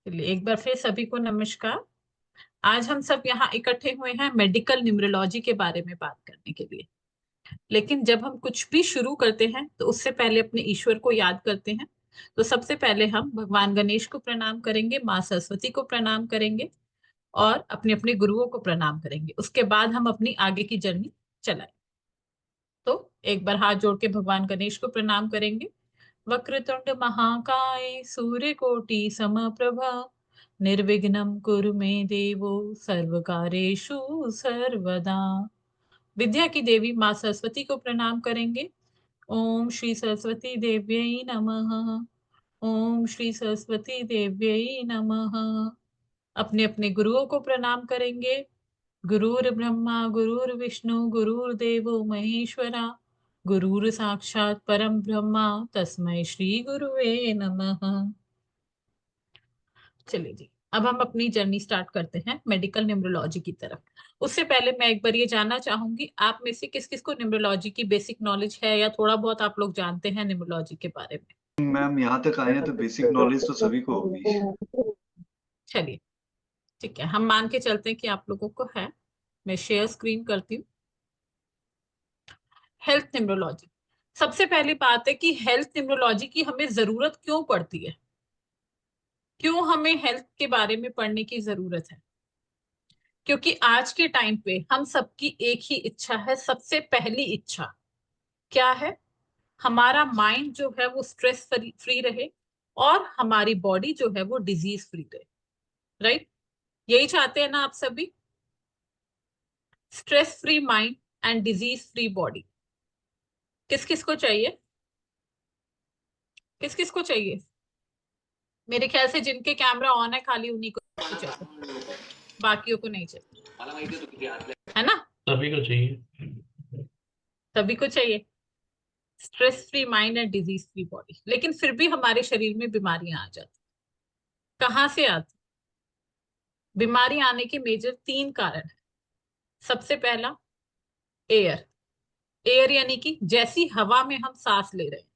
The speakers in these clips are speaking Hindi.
चलिए एक बार फिर सभी को नमस्कार। आज हम सब यहाँ इकट्ठे हुए हैं मेडिकल न्यूमरोलॉजी के बारे में बात करने के लिए। लेकिन जब हम कुछ भी शुरू करते हैं तो उससे पहले अपने ईश्वर को याद करते हैं। तो सबसे पहले हम भगवान गणेश को प्रणाम करेंगे, माँ सरस्वती को प्रणाम करेंगे और अपने अपने गुरुओं को प्रणाम करेंगे। उसके बाद हम अपनी आगे की जर्नी चलाएं। तो एक बार हाथ जोड़ के भगवान गणेश को प्रणाम करेंगे। वक्रतुंड महाकाय सूर्यकोटि समप्रभा निर्विघ्नं कुरु मे देवो सर्वकार्येषु सर्वदा। विद्या की देवी माँ सरस्वती को प्रणाम करेंगे। ओम श्री सरस्वती देव्यै नमः। ओम श्री सरस्वती देव्यै नमः। अपने अपने गुरुओं को प्रणाम करेंगे। गुरुर् ब्रह्मा गुरुर्विष्णु गुरुर्देवो महेश्वरा गुरुर् साक्षात परम ब्रह्मा तस्मै श्री गुरुवे नमः। चलिए जी, अब हम अपनी जर्नी स्टार्ट करते हैं मेडिकल न्यूमरोलॉजी की तरफ। उससे पहले मैं एक बार ये जानना चाहूंगी, आप में से किस किस को न्यूमरोलॉजी की बेसिक नॉलेज है या थोड़ा बहुत आप लोग जानते हैं न्यूमरोलॉजी के बारे में? मैम यहाँ तक आए हैं तो बेसिक नॉलेज तो सभी को होगी। चलिए ठीक है, हम मान के चलते हैं कि आप लोगों को है। मैं शेयर स्क्रीन करती हूँ। हेल्थ न्यूमरोलॉजी, सबसे पहली बात है कि हेल्थ न्यूमरोलॉजी की हमें जरूरत क्यों पड़ती है, क्यों हमें हेल्थ के बारे में पढ़ने की जरूरत है। क्योंकि आज के टाइम पे हम सबकी एक ही इच्छा है। सबसे पहली इच्छा क्या है? हमारा माइंड जो है वो स्ट्रेस फ्री रहे और हमारी बॉडी जो है वो डिजीज फ्री रहे। राइट? यही चाहते हैं ना आप सभी? Stress free mind and disease free body. किस किस को चाहिए? किस किस को चाहिए? मेरे ख्याल से जिनके कैमरा ऑन है खाली उन्हीं को चाहिए, बाकियों को नहीं चाहिए, है ना? सभी को चाहिए। सभी को चाहिए stress free mind and disease free body. लेकिन फिर भी हमारे शरीर में बीमारियां आ जाती। कहाँ से आती? बीमारी आने के मेजर 3 कारण है। सबसे पहला एयर। एयर यानी कि जैसी हवा में हम सांस ले रहे हैं।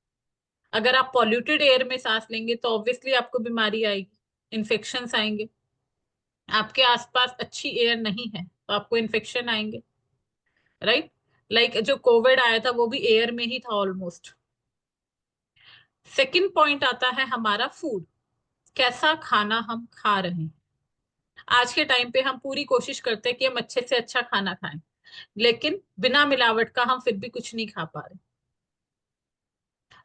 अगर आप पॉल्यूटेड एयर में सांस लेंगे तो ऑब्वियसली आपको बीमारी आएगी, इन्फेक्शंस आएंगे। आपके आसपास अच्छी एयर नहीं है तो आपको इन्फेक्शन आएंगे। राइट? लाइक जो कोविड आया था वो भी एयर में ही था ऑलमोस्ट। सेकंड पॉइंट आता है हमारा फूड। कैसा खाना हम खा रहे हैं। आज के टाइम पे हम पूरी कोशिश करते हैं कि हम अच्छे से अच्छा खाना खाएं, लेकिन बिना मिलावट का हम फिर भी कुछ नहीं खा पा रहे।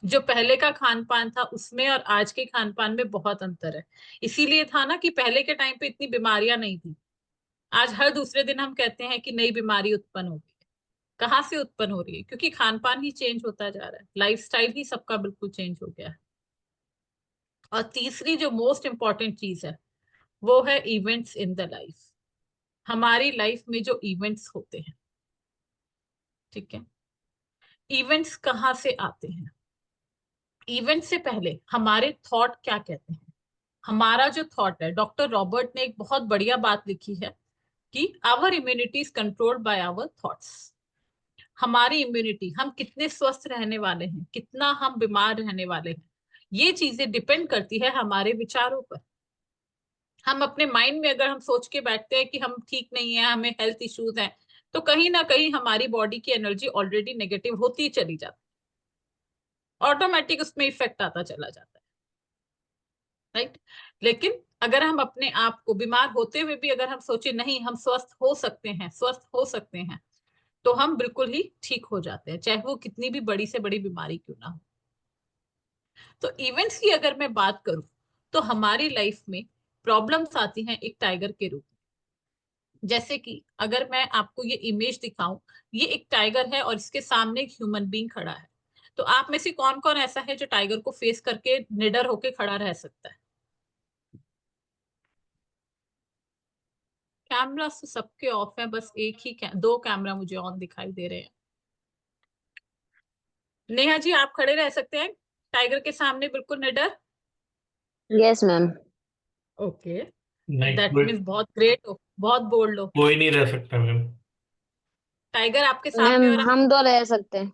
जो पहले का खान पान था उसमें और आज के खान पान में बहुत अंतर है। इसीलिए था ना कि पहले के टाइम पे इतनी बीमारियां नहीं थी। आज हर दूसरे दिन हम कहते हैं कि नई बीमारी उत्पन्न हो गई है। कहाँ से उत्पन्न हो रही है? क्योंकि खान पान ही चेंज होता जा रहा है, लाइफस्टाइल ही सबका बिल्कुल चेंज हो गया है। और तीसरी जो मोस्ट इंपॉर्टेंट चीज है वो है इवेंट्स इन द लाइफ। हमारी लाइफ में जो इवेंट्स होते हैं, ठीक है, इवेंट्स कहाँ से आते हैं? इवेंट से पहले हमारे थॉट क्या कहते हैं। हमारा जो थॉट है, डॉक्टर रॉबर्ट ने एक बहुत बढ़िया बात लिखी है कि our immunity is controlled by our thoughts. हमारी इम्यूनिटी, हम कितने स्वस्थ रहने वाले हैं, कितना हम बीमार रहने वाले हैं, ये चीजें डिपेंड करती है हमारे विचारों पर। हम अपने माइंड में अगर हम सोच के बैठते हैं कि हम ठीक नहीं है, हमें हेल्थ इश्यूज हैं, तो कहीं ना कहीं हमारी बॉडी की एनर्जी ऑलरेडी नेगेटिव होती चली जाती है, ऑटोमेटिक उसमें इफेक्ट आता चला जाता है। राइट? लेकिन अगर हम अपने आप को बीमार होते हुए भी अगर हम सोचे नहीं हम स्वस्थ हो सकते हैं, स्वस्थ हो सकते हैं, तो हम बिल्कुल ही ठीक हो जाते हैं, चाहे वो कितनी भी बड़ी से बड़ी बीमारी क्यों ना हो। तो इवेंट्स की अगर मैं बात करूं तो हमारी लाइफ में प्रॉब्लम्स आती हैं एक टाइगर के रूप में। जैसे कि अगर मैं आपको ये इमेज दिखाऊं, ये एक टाइगर है और इसके सामने एक ह्यूमन बीइंग खड़ा है। तो आप में से कौन कौन ऐसा है जो टाइगर को फेस करके निडर होके खड़ा रह सकता है? कैमरा तो सबके ऑफ है, बस एक ही दो कैमरा मुझे ऑन दिखाई दे रहे हैं। नेहा जी, आप खड़े रह सकते हैं टाइगर के सामने बिल्कुल निडर? Yes ma'am. ओके, नहीं, दैट मीन्स बहुत ग्रेट हो, बहुत बोल्ड हो। कोई नहीं रह सकता मैम। टाइगर आपके मैम सामने और हम तो रह सकते हैं।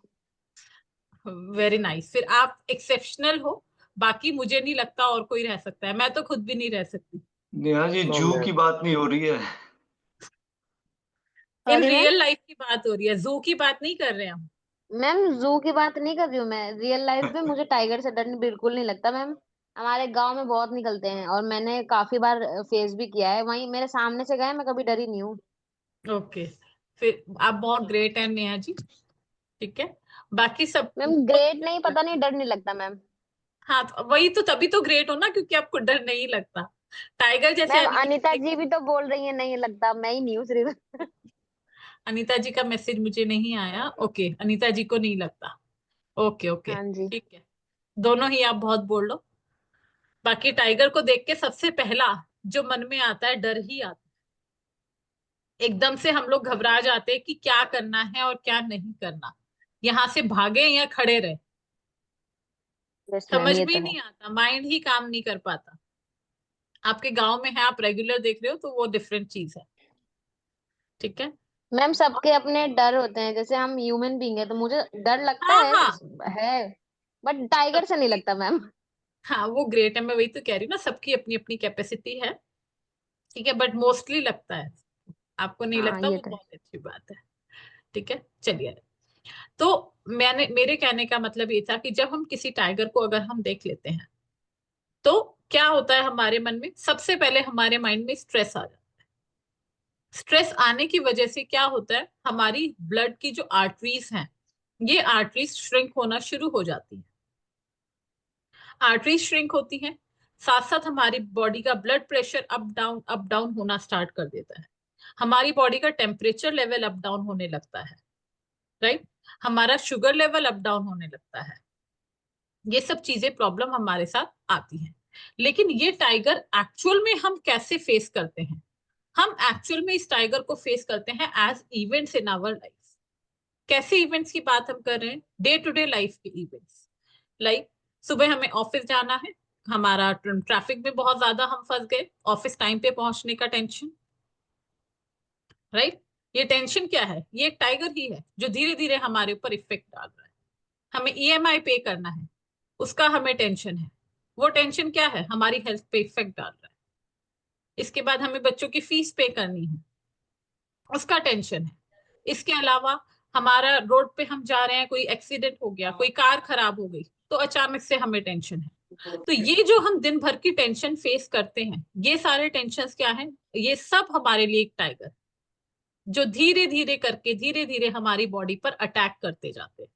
Very nice. फिर आप एक्सेप्शनल हो, बाकी मुझे नहीं लगता और कोई रह सकता है, मैं तो खुद भी नहीं रह सकती। नेहा जी, No, जू ma'am. की बात नहीं हो रही है। इन Sorry, रियल लाइफ की बात हो रही है, जू की बात नहीं कर रहे हम। मैम जू की बात नहीं कर रही हूँ मैं, रियल लाइफ में मुझे टाइगर से डर बिल्कुल नहीं लगता मैम। हमारे गांव में बहुत निकलते हैं और मैंने काफी बार फेस भी किया है, वहीं मेरे सामने से गए, मैं कभी डरी नहीं हूँ। ओके, फिर आप बहुत ग्रेट हैं नेहा जी। ठीक है, बाकी सब मैम ग्रेट नहीं, पता नहीं डर नहीं लगता मैम। हाँ, तो वही तो, तभी तो ग्रेट हो ना, क्योंकि आपको डर नहीं लगता। टाइगर जैसे मैम अनीता एक जी भी तो बोल रही है नहीं लगता, मैं ही नहीं हूँ सिर्फ। अनीता जी का मैसेज मुझे नहीं आया। ओके, अनीता जी को नहीं लगता। ओके ओके, हाँ जी। ठीक है, दोनों ही आप बहुत बोल लो। बाकी टाइगर को देख के सबसे पहला जो मन में आता है, डर ही आता है। एकदम से हम लोग घबरा जाते हैं कि क्या करना है और क्या नहीं करना, यहाँ से भागे या खड़े रहे, यस मैम, समझ ये में तो ही है। नहीं आता, माइंड ही काम नहीं कर पाता। आपके गांव में है, आप रेगुलर देख रहे हो, तो वो डिफरेंट चीज है। ठीक है। मैम सबके अपने डर होते हैं, जैसे हम ह्यूमन बीइंग है तो मुझे डर लगता हाँ हाँ, है बट टाइगर से नहीं सबकी, लगता मैम। हाँ वो ग्रेट है, मैं वही तो कह रही हूँ ना, सबकी अपनी अपनी कैपेसिटी है। ठीक है, बट मोस्टली लगता है। आपको नहीं हाँ लगता, ये वो तो है। बहुत अच्छी बात है। ठीक है, चलिए। तो मैंने, मेरे कहने का मतलब ये था कि जब हम किसी टाइगर को अगर हम देख लेते हैं, तो क्या होता है हमारे मन में, सबसे पहले हमारे माइंड में स्ट्रेस आ जाता है। स्ट्रेस आने की वजह से क्या होता है, हमारी ब्लड की जो आर्टरीज हैं, ये आर्टरीज श्रिंक होना शुरू हो जाती है। आर्टरीज श्रिंक होती हैं, साथ साथ हमारी बॉडी का ब्लड प्रेशर अप डाउन होना स्टार्ट कर देता है। हमारी बॉडी का टेम्परेचर लेवल अप डाउन होने लगता है, राइट। हमारा शुगर लेवल अप डाउन होने लगता है। ये सब चीजें प्रॉब्लम हमारे साथ आती हैं। लेकिन ये टाइगर एक्चुअल में हम कैसे फेस करते हैं, हम एक्चुअल में इस टाइगर को फेस करते हैं as events in our life. कैसे इवेंट्स की बात हम कर रहे हैं, डे टू डे लाइफ के इवेंट्स। लाइक सुबह हमें ऑफिस जाना है, हमारा ट्रैफिक में बहुत ज्यादा हम फंस गए, ऑफिस टाइम पे पहुंचने का टेंशन, राइट। ये टेंशन क्या है, ये एक टाइगर ही है जो धीरे धीरे हमारे ऊपर इफेक्ट डाल रहा है। हमें ईएमआई पे करना है, उसका हमें टेंशन है। वो टेंशन क्या है, हमारी हेल्थ पे इफेक्ट डाल रहा है। इसके बाद हमें बच्चों की फीस पे करनी है, उसका टेंशन है। इसके अलावा हमारा रोड पे हम जा रहे हैं, कोई एक्सीडेंट हो गया, कोई कार खराब हो गई, तो अचानक से हमें टेंशन है। तो ये जो हम दिन भर की टेंशन फेस करते हैं, ये सारे टेंशन क्या हैं, ये सब हमारे लिए एक टाइगर, जो धीरे धीरे करके धीरे धीरे हमारी बॉडी पर अटैक करते जाते हैं।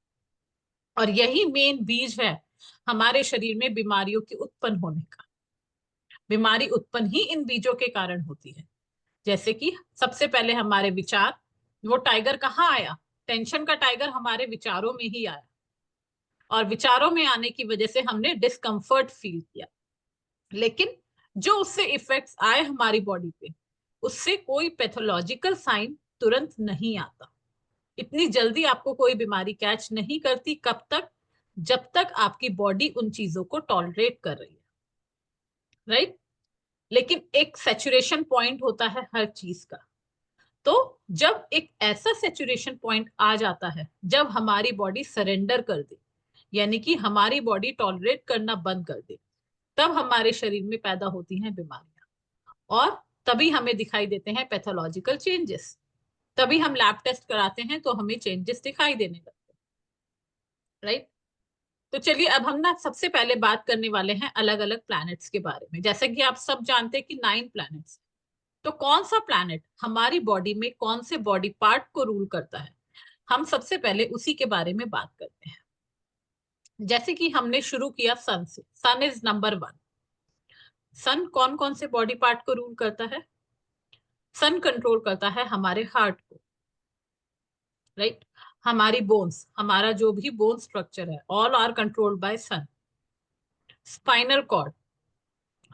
और यही मेन बीज है हमारे शरीर में बीमारियों की उत्पन्न होने का। बीमारी उत्पन्न ही इन बीजों के कारण होती है। जैसे कि सबसे पहले हमारे विचार, वो टाइगर कहाँ आया, टेंशन का टाइगर हमारे विचारों में ही आया, और विचारों में आने की वजह से हमने डिस्कम्फर्ट फील किया। लेकिन जो उससे इफेक्ट्स आए हमारी बॉडी पे, उससे कोई पैथोलॉजिकल साइन तुरंत नहीं आता। इतनी जल्दी आपको कोई बीमारी कैच नहीं करती, कब तक, जब तक आपकी बॉडी उन चीजों को टॉलरेट कर रही है, राइट। लेकिन एक सेचुरेशन पॉइंट होता है हर चीज का। तो जब एक ऐसा सेचुरेशन पॉइंट आ जाता है, जब हमारी बॉडी सरेंडर कर दे, यानी कि हमारी बॉडी टॉलरेट करना बंद कर दे, तब हमारे शरीर में पैदा होती हैं बीमारियां। और तभी हमें दिखाई देते हैं पैथोलॉजिकल चेंजेस। तभी हम लैब टेस्ट कराते हैं तो हमें चेंजेस दिखाई देने लगते हैं, राइट। तो चलिए, अब हम ना सबसे पहले बात करने वाले हैं अलग अलग प्लैनेट्स के बारे में। जैसे कि आप सब जानते हैं कि 9 प्लैनेट्स, तो कौन सा प्लैनेट हमारी बॉडी में कौन से बॉडी पार्ट को रूल करता है, हम सबसे पहले उसी के बारे में बात करते हैं। जैसे कि हमने शुरू किया सन से, सन इज नंबर 1। सन कौन कौन से बॉडी पार्ट को रूल करता है, सन कंट्रोल करता है हमारे हार्ट को, राइट। हमारी बोन्स, हमारा जो भी बोन स्ट्रक्चर है, all are controlled by sun. Spinal cord,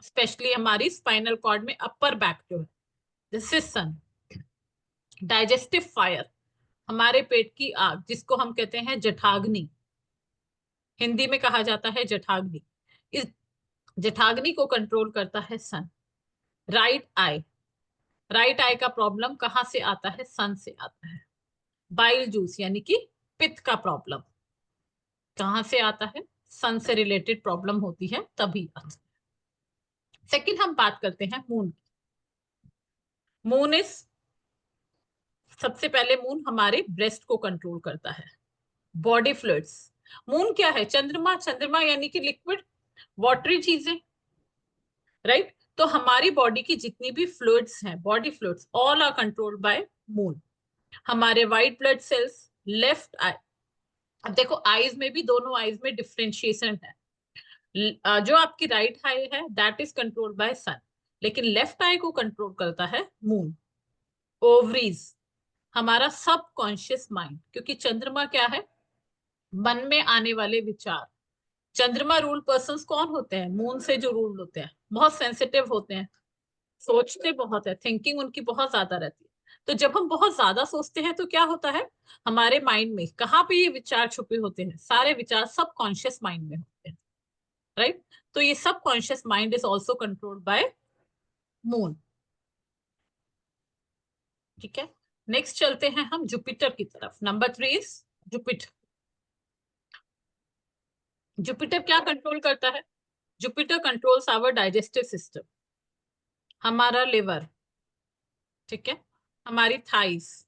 specially हमारी स्पाइनल कॉर्ड में अपर बैक जो है, this is sun. Digestive fire, हमारे पेट की आग, जिसको हम कहते हैं जठाग्नि, हिंदी में कहा जाता है जठाग्नि, इस जठाग्नि को कंट्रोल करता है सन। राइट आई, राइट आई का प्रॉब्लम कहाँ से आता है, सन से आता है। बाइल जूस यानी कि पित्त का प्रॉब्लम कहाँ से आता है, सन से रिलेटेड प्रॉब्लम होती है तभी। सेकंड हम बात करते हैं मून की। मून इज, सबसे पहले मून हमारे ब्रेस्ट को कंट्रोल करता है, बॉडी फ्लूइड्स। मून क्या है? चंद्रमा। चंद्रमा यानी कि लिक्विड वाटरी चीजें, राइट? तो हमारी बॉडी की जितनी भी फ्लूइड्स हैं, body fluids, all are controlled by moon. हमारे white blood cells, left eye, अब देखो आईज में भी, दोनों आईज में डिफरेंशिएशन है। जो आपकी राइट आई है दैट इज कंट्रोल्ड बाय सन, लेकिन लेफ्ट आई को कंट्रोल करता है मून। ओवरीज, हमारा सबकॉन्शियस माइंड, क्योंकि चंद्रमा क्या है? मन में आने वाले विचार। चंद्रमा रूल पर्संस कौन होते हैं? मून से जो रूल होते हैं, बहुत सेंसिटिव होते हैं, सोचते बहुत है, थिंकिंग उनकी बहुत ज्यादा रहती है। तो जब हम बहुत ज्यादा सोचते हैं तो क्या होता है? हमारे माइंड में कहाँ पे ये विचार छुपे होते हैं? सारे विचार सबकॉन्शियस माइंड में होते हैं, राइट? तो ये subconscious mind is also controlled by moon. ठीक है, नेक्स्ट चलते हैं हम जुपिटर की तरफ। Number 3 is Jupiter. जुपिटर क्या कंट्रोल करता है? Jupiter controls our digestive system, हमारा लिवर, ठीक है, हमारी थाइस,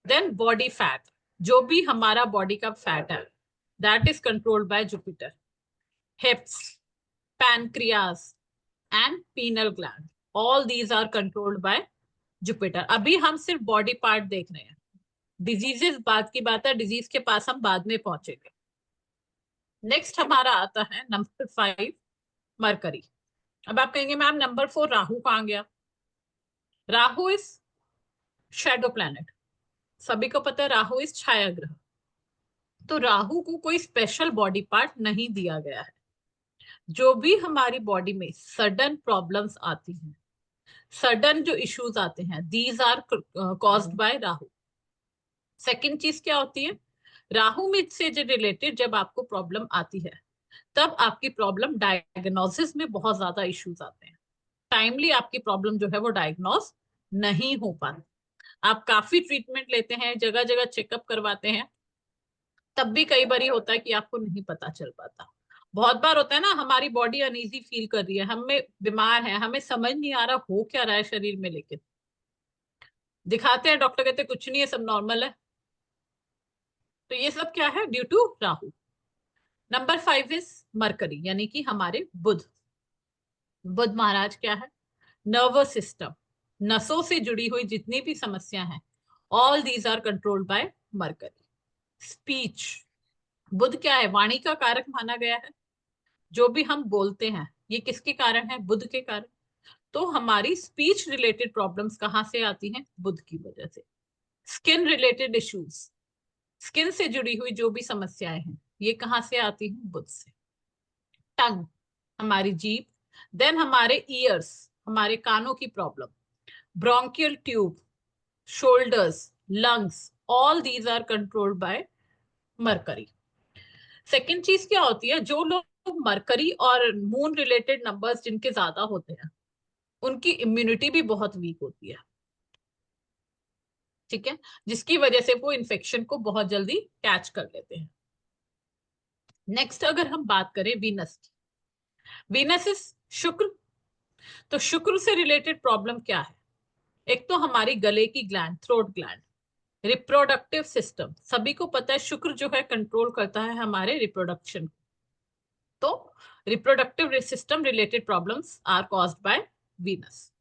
देन बॉडी फैट, जो भी हमारा बॉडी का फैट है that is controlled by Jupiter. Hips, pancreas and pineal gland, all these are controlled by Jupiter. अभी हम सिर्फ बॉडी पार्ट देख रहे हैं, डिजीजेस बाद की बात है, डिजीज के पास हम बाद में पहुंचेंगे। नेक्स्ट हमारा आता है नंबर 5 मरकरी। अब आप कहेंगे मैम नंबर 4 राहु कहां गया? राहु इज शैडो प्लैनेट, सभी को पता है राहु इज छाया ग्रह। तो राहु को कोई स्पेशल बॉडी पार्ट नहीं दिया गया है। जो भी हमारी बॉडी में सडन प्रॉब्लम्स आती हैं, सडन जो इश्यूज आते हैं, these are caused by Rahu. Second चीज क्या होती है? राहु में से जो रिलेटेड जब आपको प्रॉब्लम आती है तब आपकी प्रॉब्लम डायग्नोसिस में बहुत ज्यादा इश्यूज आते हैं। टाइमली आपकी प्रॉब्लम जो है वो डायग्नोस नहीं हो पाती। आप काफी ट्रीटमेंट लेते हैं, जगह जगह चेकअप करवाते हैं, तब भी कई बार होता है कि आपको नहीं पता चल पाता। बहुत बार होता है ना, हमारी बॉडी अनईजी फील कर रही है, हमें बीमार है, हमें समझ नहीं आ रहा हो क्या रहा है शरीर में, लेकिन दिखाते हैं, डॉक्टर कहते हैं कुछ नहीं है, सब नॉर्मल है। तो ये सब क्या है? Due to Rahu. Number 5 is Mercury, यानी कि हमारे बुध। बुध महाराज क्या है? नर्वस सिस्टम, नसों से जुड़ी हुई जितनी भी समस्या हैं, all these are controlled by Mercury. Speech, Budh क्या है? वाणी का कारक माना गया है। जो भी हम बोलते हैं ये किसके कारण है? बुध के कारण। तो हमारी स्पीच रिलेटेड प्रॉब्लम्स कहाँ से आती हैं? बुध की वजह से। स्किन रिलेटेड इश्यूज, स्किन से जुड़ी हुई जो भी समस्याएं हैं ये कहाँ से आती हैं? बुध से। टंग, हमारी जीभ, देन हमारे ईयर्स, हमारे कानों की problem, bronchial tube, shoulders, lungs, all these are controlled by Mercury. Second चीज क्या होती है? जो लोग मरकरी और मून रिलेटेड नंबर्स जिनके ज्यादा होते हैं उनकी इम्यूनिटी भी बहुत वीक होती है, ठीक है, जिसकी वजह से वो इन्फेक्शन को बहुत जल्दी कैच कर लेते हैं। नेक्स्ट अगर हम बात करें वीनस की, वीनस इज शुक्र। तो शुक्र से रिलेटेड प्रॉब्लम क्या है? एक तो हमारी गले की gland, throat gland, reproductive system, सभी को पता है शुक्र जो है कंट्रोल करता है हमारे रिप्रोडक्शन। तो reproductive system related problems are caused by Venus.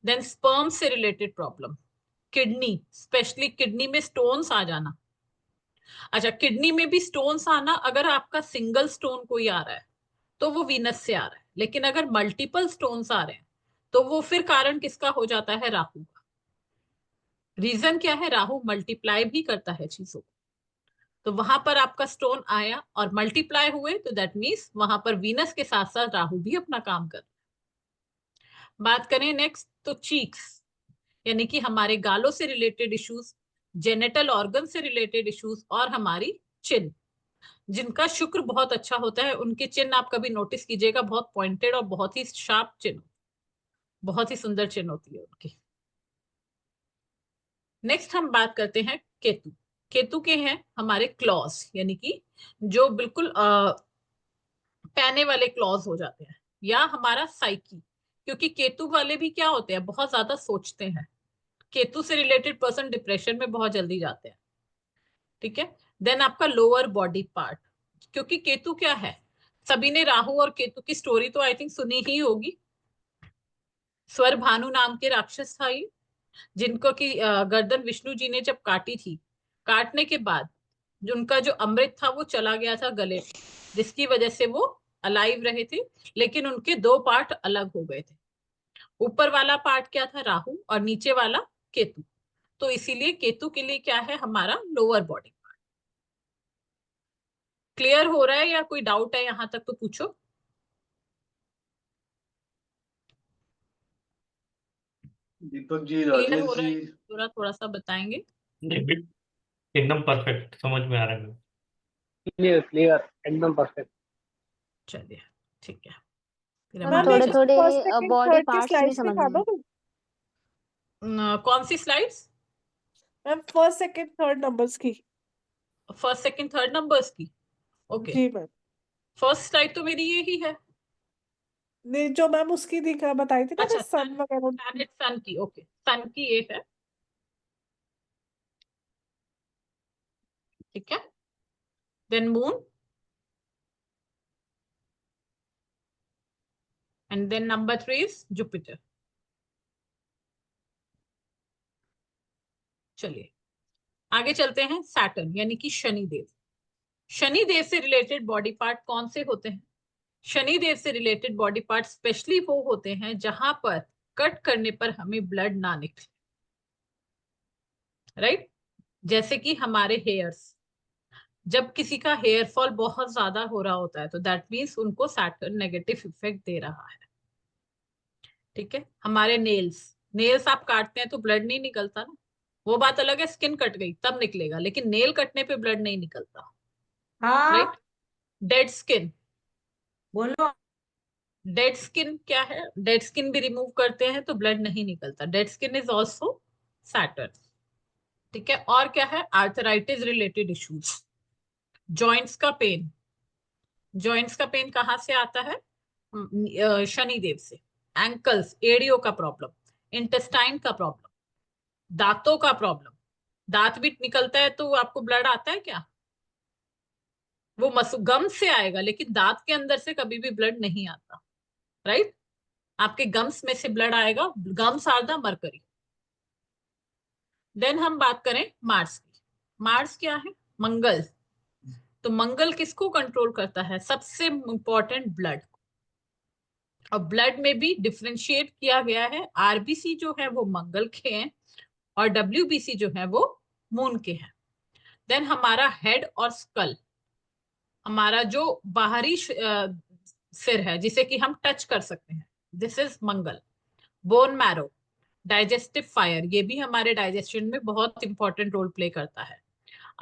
Then sperm से related problem, kidney, specially kidney में स्टोन्स आ जाना। अच्छा, किडनी में भी स्टोन्स आना, अगर आपका सिंगल स्टोन कोई आ रहा है तो वो वीनस से आ रहा है, लेकिन अगर मल्टीपल स्टोन्स आ रहे हैं तो वो फिर कारण किसका हो जाता है? राहु का। रीजन क्या है? राहु मल्टीप्लाई भी करता है चीजों को। तो वहां पर आपका स्टोन आया और मल्टीप्लाई हुए तो दैट मीन्स वहां पर वीनस के साथ साथ राहु भी अपना काम कर। बात करें नेक्स्ट तो चीक्स, यानी कि हमारे गालों से रिलेटेड इश्यूज, जेनेटल ऑर्गन से रिलेटेड इश्यूज, और हमारी चिन, जिनका शुक्र बहुत अच्छा होता है उनके चिन्ह आप कभी नोटिस कीजिएगा, बहुत पॉइंटेड और बहुत ही शार्प चिन्ह, बहुत ही सुंदर चिन्ह होती है उनकी। नेक्स्ट हम बात करते हैं केतु। केतु के हैं हमारे क्लॉज, यानी कि जो बिल्कुल पैने वाले क्लॉज हो जाते हैं, या हमारा साइकी, क्योंकि केतु वाले भी क्या होते हैं, बहुत ज्यादा सोचते हैं। केतु से रिलेटेड पर्सन डिप्रेशन में बहुत जल्दी जाते हैं। ठीक है। देन आपका लोअर बॉडी पार्ट, क्योंकि केतु क्या है, सभी ने राहु और केतु की स्टोरी तो आई थिंक सुनी ही होगी। स्वर भानु नाम के राक्षस था ये, जिनको की गर्दन विष्णु जी ने जब काटी थी, काटने के बाद जो उनका जो अमृत था वो चला गया था गले में, जिसकी वजह से वो अलाइव रहे थे, लेकिन उनके दो पार्ट अलग हो गए थे। ऊपर वाला पार्ट क्या था, राहु, और नीचे वाला केतु। तो इसीलिए केतु के लिए क्या है, हमारा लोअर बॉडी पार्ट। क्लियर हो रहा है या कोई डाउट है यहां तक तो पूछो। दीपक जी, क्लियर राजेश हो रहा जी। है, थोड़ा थोड़ा सा बताएंगे। नहीं, एकदम परफेक्ट समझ में आ रहा है। क्लियर क्लियर एकदम परफेक्ट। चलिए ठीक है, फिर हम मैम आगे थोड़े चलते थोड़े फर्स्ट सेकंड बॉडी थर्ड की पार्ट्स नहीं स्लाइड्स समझ दिखा में। दो कौन सी slides. Ma'am, first second third numbers की। फर्स्ट सेकंड थर्ड नंबर्स की। ओके, जी मैम। फर्स्ट स्लाइड तो मेरी ये ही है। नहीं, जो मैम उसकी दिखा बताई थी ना, अच्छा, सन वगैरह। प्लैनेट सन की, ओके, सन की ये है। ठीक है। Then moon, and then number 3 is Jupiter. चलिए आगे चलते हैं, सैटर्न यानी कि शनि देव। शनि देव से रिलेटेड बॉडी पार्ट कौन से होते हैं। शनि देव से रिलेटेड बॉडी पार्ट स्पेशली वो होते हैं जहां पर कट करने पर हमें ब्लड ना निकले, राइट। जैसे कि हमारे हेयर्स, जब किसी का हेयर फॉल बहुत ज्यादा हो रहा होता है तो दैट मीन्स उनको सैटर्न नेगेटिव इफेक्ट दे रहा है। ठीक है। हमारे नेल्स, नेल्स आप काटते हैं तो ब्लड नहीं निकलता ना, वो बात अलग है, स्किन कट गई तब निकलेगा, लेकिन नेल कटने पे ब्लड नहीं निकलता, हाँ राइट। डेड स्किन, बोलो। डेड स्किन क्या है, डेड स्किन भी रिमूव करते हैं तो ब्लड नहीं निकलता, dead skin is also Saturn. ठीक है। और क्या है, आर्थराइटिस रिलेटेड इश्यूज, जॉइंट्स का पेन। जॉइंट्स का पेन कहाँ से आता है, शनि देव से। एंकल्स, एड़ियों का प्रॉब्लम, इंटेस्टाइन का प्रॉब्लम, दांतों का प्रॉब्लम। दांत भी निकलता है तो आपको ब्लड आता है क्या, वो गम से आएगा, लेकिन दांत के अंदर से कभी भी ब्लड नहीं आता, राइट। आपके गम्स में से ब्लड आएगा, gums are the Mercury. Then हम बात करें मार्स की। मार्स क्या है, मंगल। तो मंगल किसको कंट्रोल करता है, सबसे इंपॉर्टेंट ब्लड। और ब्लड में भी डिफरेंशिएट किया गया है, आरबीसी जो है वो मंगल के हैं और डब्ल्यूबीसी जो है वो मून के हैं। देन हमारा हेड और स्कल, हमारा जो बाहरी सिर है जिसे कि हम टच कर सकते हैं, this is Mangal. Bone marrow, digestive fire, ये भी हमारे डाइजेशन में बहुत इंपॉर्टेंट रोल प्ले करता है।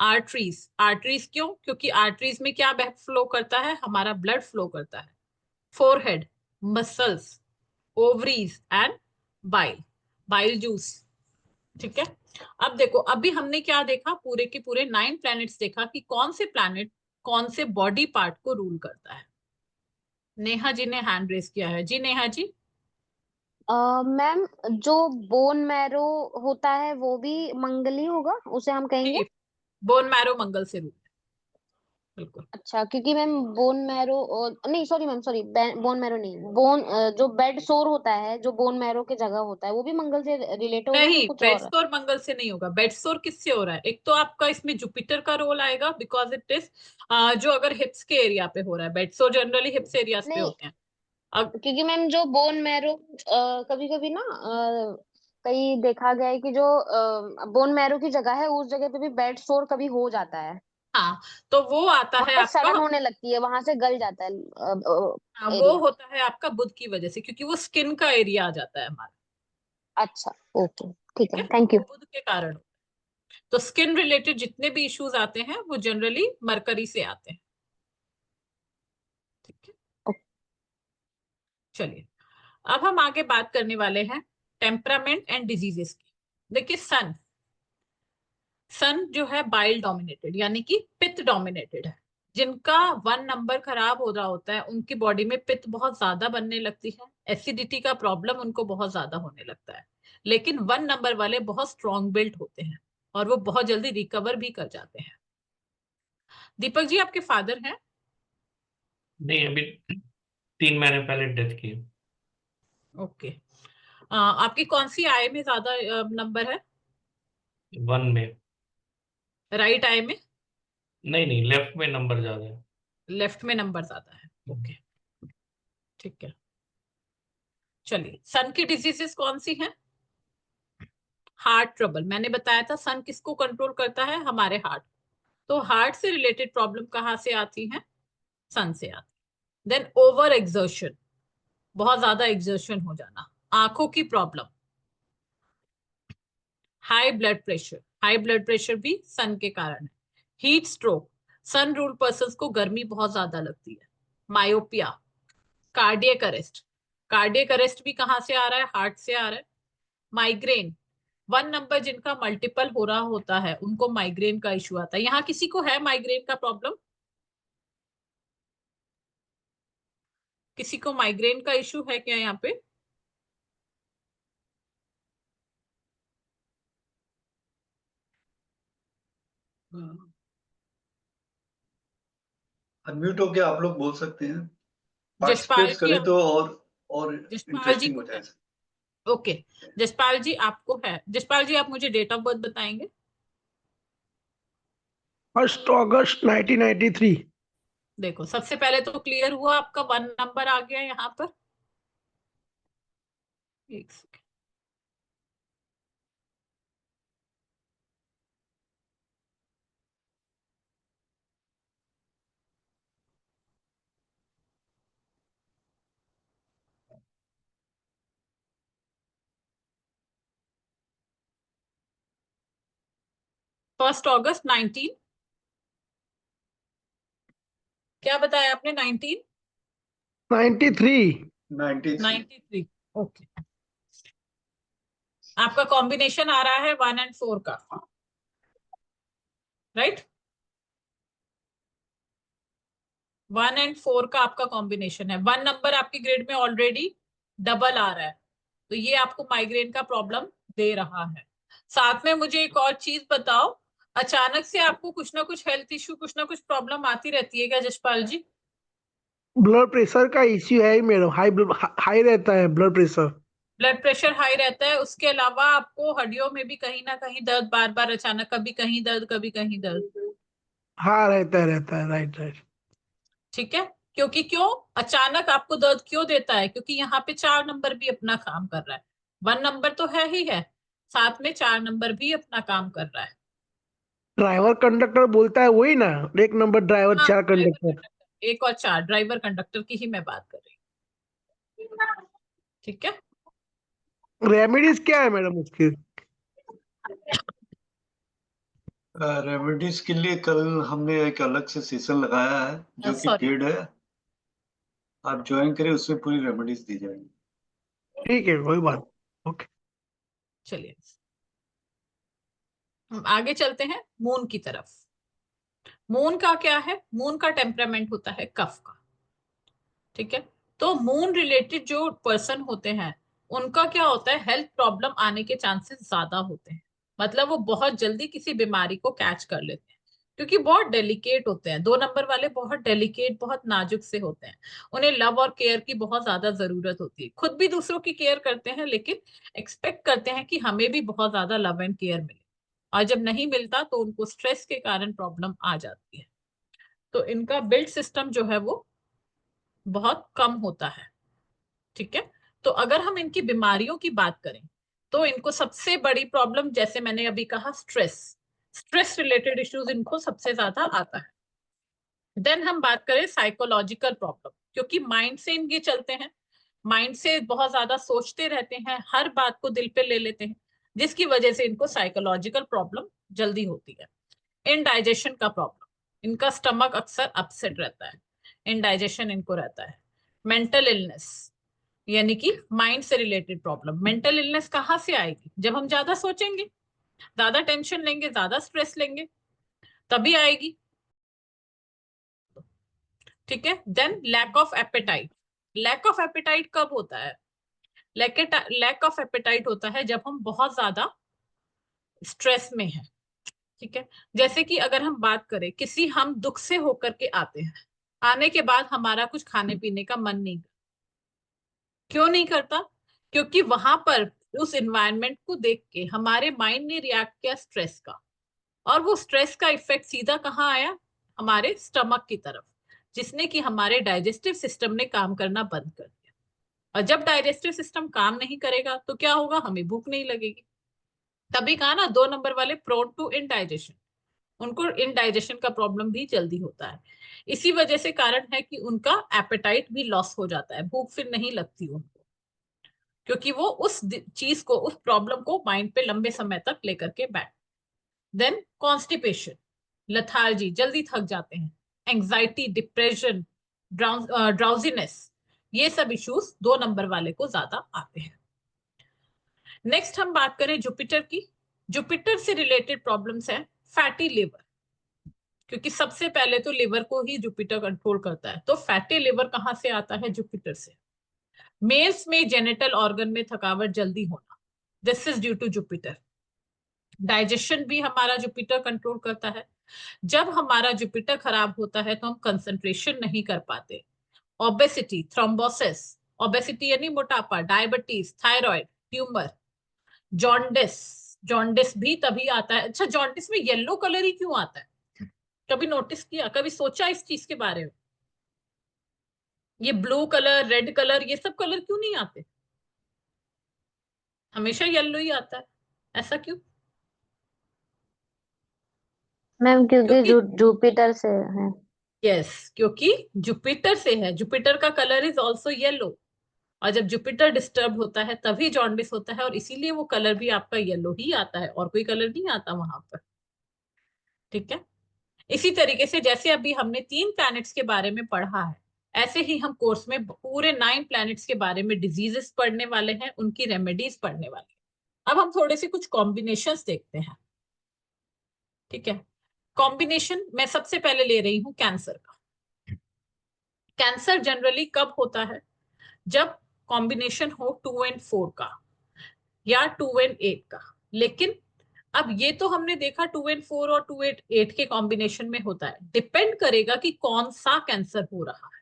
आर्टरीज, आर्टरीज क्यों, क्योंकि आर्टरीज में क्या फ्लो करता है, हमारा ब्लड फ्लो करता है। Forehead, muscles, ovaries and bile, bile juice. ठीक है। अब देखो, अभी हमने क्या देखा, पूरे के पूरे 9 प्लैनेट्स देखा कि कौन से प्लैनेट कौन से बॉडी पार्ट को रूल करता है। नेहा जी ने हैंड रेस किया है, जी नेहा जी। मैम जो बोन मैरो होता है वो भी मंगली होगा, उसे हम कहेंगे। बोन मैरो मंगल से रूल, बिल्कुल। अच्छा, क्योंकि मैम बोन मैरो, नहीं sorry ma'am, sorry, bone marrow नहीं, बोन जो बेड सोर होता है जो बोन मैरो की जगह होता है वो भी मंगल से रिलेट होगा कि नहीं, कुछ और है? बेडसोर मंगल से नहीं होगा। बेडसोर किससे हो रहा है, एक तो आपका इसमें जुपिटर का रोल आएगा, बिकॉज इट इज जो अगर हिप्स के एरिया पे हो रहा है, बेडसोर जनरली हिप्स एरियाज पे नहीं, होते हैं। अब क्योंकि मैम जो बोन मैरो कभी कभी ना कहीं देखा गया है कि जो बोन मैरो की जगह है उस जगह पे भी बेड सोर कभी हो जाता है, हाँ, तो वो आता वहां है पे आपका, सड़न होने लगती है, वहां से गल जाता है हाँ, वो एरिया। होता है आपका बुध की वजह से, क्योंकि वो स्किन का एरिया आ जाता है हमारा। अच्छा, ओके, ठीक ठीक है, है, थैंक यू। वो बुध के कारण। तो स्किन रिलेटेड जितने भी इश्यूज आते हैं वो जनरली मरकरी से आते हैं। ठीक है। चलिए अब हम आगे बात करने वाले हैं टेम्परामेंट एंड डिजीजेस की। देखिए सन, सन जो है बाइल डोमिनेटेड यानी कि पित्त डोमिनेटेड है। जिनका 1 नंबर खराब हो रहा होता है उनकी बॉडी में पित्त बहुत ज्यादा बनने लगती है, एसिडिटी का प्रॉब्लम उनको बहुत ज्यादा होने लगता है। लेकिन 1 नंबर वाले बहुत स्ट्रॉन्ग बिल्ट होते हैं और वो बहुत जल्दी रिकवर भी कर जाते हैं। दीपक जी, आपके फादर हैं? नहीं, अभी 3 महीने पहले डेथ की। ओके। आपकी कौन सी आई में ज्यादा नंबर है? 1 में। राइट आई में? नहीं नहीं, लेफ्ट में नंबर ज्यादा है। लेफ्ट में नंबर ज्यादा है। ओके, ठीक है। चलिए, सन की डिजीजेस कौन सी हैं? हार्ट ट्रबल, मैंने बताया था सन किसको कंट्रोल करता है? हमारे हार्ट। तो हार्ट से रिलेटेड प्रॉब्लम कहाँ से आती है? सन से आती। देन ओवर एक्सर्शन, बहुत ज्यादा एक्सर्शन हो जाना। आंखों की प्रॉब्लम। हाई ब्लड प्रेशर भी सन के कारण है। हीट स्ट्रोक, सन रूल पर्सन को गर्मी बहुत ज्यादा लगती है। Myopia, cardiac arrest, cardiac arrest भी कहाँ से आ रहा है? हार्ट से आ रहा है। माइग्रेन, 1 नंबर जिनका मल्टीपल हो रहा होता है उनको माइग्रेन का इश्यू आता है। यहाँ किसी को है माइग्रेन का प्रॉब्लम? किसी को माइग्रेन का इश्यू है क्या यहाँ पे? अनम्यूट होके आप लोग बोल सकते हैं, जसपाल पार्टिसिपेट जी, करें तो और जसपाल जी इंटरेस्टिंग हो को है? जाए। ओके, जसपाल जी आपको है? जसपाल जी, आप मुझे डेट ऑफ बर्थ बताएंगे? 1 अगस्त 1993। देखो, सबसे पहले तो क्लियर हुआ, आपका 1 नंबर आ गया यहाँ पर। एक सेकेंड। फर्स्ट अगस्त 19, क्या बताया आपने? 19? 93। 93। 93। ओके। आपका कॉम्बिनेशन आ रहा है 1 और 4 का, राइट? 1 और 4 का आपका कॉम्बिनेशन है। 1 नंबर आपकी ग्रेड में ऑलरेडी डबल आ रहा है, तो ये आपको माइग्रेन का प्रॉब्लम दे रहा है। साथ में मुझे एक और चीज बताओ, अचानक से आपको कुछ ना कुछ हेल्थ इश्यू, कुछ ना कुछ प्रॉब्लम आती रहती है क्या जसपाल जी? ब्लड प्रेशर का इश्यू है मेरा, हाई रहता है blood pressure. Blood pressure high रहता है, उसके अलावा आपको हड्डियों में भी कहीं ना कहीं दर्द, बार बार अचानक, कभी कहीं दर्द कभी कहीं दर्द? हाँ, रहता है, राइट राइट। ठीक है। क्योंकि क्यों अचानक आपको दर्द क्यों देता है? क्योंकि यहाँ पे 4 नंबर भी अपना काम कर रहा है। 1 नंबर तो है ही है, साथ में 4 नंबर भी अपना काम कर रहा है। ड्राइवर कंडक्टर बोलता है वही ना, 1 नंबर ड्राइवर, हाँ, 4 ड्राइवर कंडक्टर। कंडक्टर, 1 और 4 ड्राइवर कंडक्टर की ही मैं बात कर रही हूँ। ठीक है। रेमेडीज क्या है मैडम उसकी? रेमेडीज के लिए कल हमने एक अलग से सेशन लगाया है जो कि सॉरी, पेड है, आप ज्वाइन करें, उसमें पूरी रेमेडीज दी जाएंगी। ठीक है, कोई बात। ओके। चलिए हम आगे चलते हैं मून की तरफ। मून का क्या है? मून का टेम्परामेंट होता है कफ का। ठीक है। तो मून रिलेटेड जो पर्सन होते हैं उनका क्या होता है, हेल्थ प्रॉब्लम आने के चांसेस ज्यादा होते हैं। मतलब वो बहुत जल्दी किसी बीमारी को कैच कर लेते हैं, क्योंकि बहुत डेलिकेट होते हैं। 2 नंबर वाले बहुत डेलिकेट, बहुत नाजुक से होते हैं। उन्हें लव और केयर की बहुत ज्यादा जरूरत होती है। खुद भी दूसरों की केयर करते हैं, लेकिन एक्सपेक्ट करते हैं कि हमें भी बहुत ज्यादा लव एंड केयर मिले, और जब नहीं मिलता तो उनको स्ट्रेस के कारण प्रॉब्लम आ जाती है। तो इनका बिल्ड सिस्टम जो है वो बहुत कम होता है। ठीक है। तो अगर हम इनकी बीमारियों की बात करें तो इनको सबसे बड़ी प्रॉब्लम, जैसे मैंने अभी कहा, स्ट्रेस, स्ट्रेस रिलेटेड इश्यूज इनको सबसे ज्यादा आता है। देन हम बात करें साइकोलॉजिकल प्रॉब्लम, क्योंकि माइंड से इनके चलते हैं, माइंड से बहुत ज्यादा सोचते रहते हैं, हर बात को दिल पे ले लेते हैं, जिसकी वजह से इनको साइकोलॉजिकल प्रॉब्लम जल्दी होती है। इनडाइजेशन का प्रॉब्लम, इनका स्टमक अक्सर अपसेट रहता है, इनडाइजेशन इनको रहता है। मेंटल इलनेस, यानी कि माइंड से रिलेटेड प्रॉब्लम। मेंटल इलनेस कहाँ से आएगी? जब हम ज्यादा सोचेंगे, ज्यादा टेंशन लेंगे, ज्यादा स्ट्रेस लेंगे, तभी आएगी। ठीक है। Then lack of appetite. Lack of appetite कब होता है? लैक ऑफ एपेटाइट होता है जब हम बहुत ज्यादा स्ट्रेस में हैं। ठीक है। जैसे कि अगर हम बात करें, किसी हम दुख से होकर के आते हैं, आने के बाद हमारा कुछ खाने पीने का मन नहीं, क्यों नहीं करता? क्योंकि वहां पर उस एनवायरनमेंट को देख के हमारे माइंड ने रिएक्ट किया स्ट्रेस का, और वो स्ट्रेस का इफेक्ट सीधा कहाँ आया? हमारे स्टमक की तरफ, जिसने कि हमारे डाइजेस्टिव सिस्टम ने काम करना बंद कर दिया। और जब डाइजेस्टिव सिस्टम काम नहीं करेगा तो क्या होगा? हमें भूख नहीं लगेगी। तभी कहा ना, 2 नंबर वाले प्रोन टू इनडाइजेशन, उनको इनडाइजेशन का प्रॉब्लम भी जल्दी होता है। इसी वजह से कारण है कि उनका एपेटाइट भी लॉस हो जाता है, भूख फिर नहीं लगती उनको, क्योंकि वो उस चीज को, उस प्रॉब्लम को माइंड पे लंबे समय तक लेकर के बैठ। देन कॉन्स्टिपेशन, लथार्जी, जल्दी थक जाते हैं, एंजाइटी, डिप्रेशन, ड्राउजीनेस, ये सब इश्यूज 2 नंबर वाले को ज्यादा आते हैं। नेक्स्ट हम बात करें जुपिटर की। जुपिटर से रिलेटेड प्रॉब्लम्स है फैटी लिवर, क्योंकि सबसे पहले तो लिवर को ही जुपिटर कंट्रोल करता है। तो फैटी लिवर कहां से आता है? जुपिटर से। मेल्स में जेनिटल ऑर्गन में थकावट जल्दी होना, this is due to Jupiter. Digestion भी हमारा जुपिटर कंट्रोल करता है। जब हमारा जुपिटर खराब होता है तो हम कंसंट्रेशन नहीं कर पाते। ओबेसिटी, थ्रोम्बोसिस, ओबेसिटी यानी मोटापा, diabetes, thyroid, tumour, jaundice, jaundice भी तभी आता है। अच्छा, जॉन्डिस में येलो कलर ही क्यों आता है? कभी नोटिस किया, कभी सोचा इस चीज के बारे में? ये ब्लू कलर, रेड कलर, ये सब कलर क्यों नहीं आते? हमेशा येलो ही आता है, ऐसा क्यों? मैम क्योंकि क्योंकि जुपिटर से है। यस, क्योंकि जुपिटर से है। जुपिटर का कलर इज ऑल्सो येलो, और जब जुपिटर डिस्टर्ब होता है तभी जॉन्डिस होता है, और इसीलिए वो कलर भी आपका येलो ही आता है, और कोई कलर नहीं आता वहां पर। ठीक है। इसी तरीके से जैसे अभी हमने 3 प्लैनेट्स के बारे में पढ़ा है, ऐसे ही हम कोर्स में पूरे 9 प्लैनेट्स के बारे में डिजीजेस पढ़ने वाले हैं, उनकी रेमेडीज पढ़ने वाले हैं। अब हम थोड़े से कुछ कॉम्बिनेशंस देखते हैं। ठीक है। कॉम्बिनेशन मैं सबसे पहले ले रही हूं कैंसर का। कैंसर जनरली कब होता है? जब कॉम्बिनेशन हो 2 and 4 का, या 2 and 8 का। लेकिन अब ये तो हमने देखा 2 and 4 और 2 and 8 के कॉम्बिनेशन में होता है। डिपेंड करेगा कि कौन सा कैंसर हो रहा है।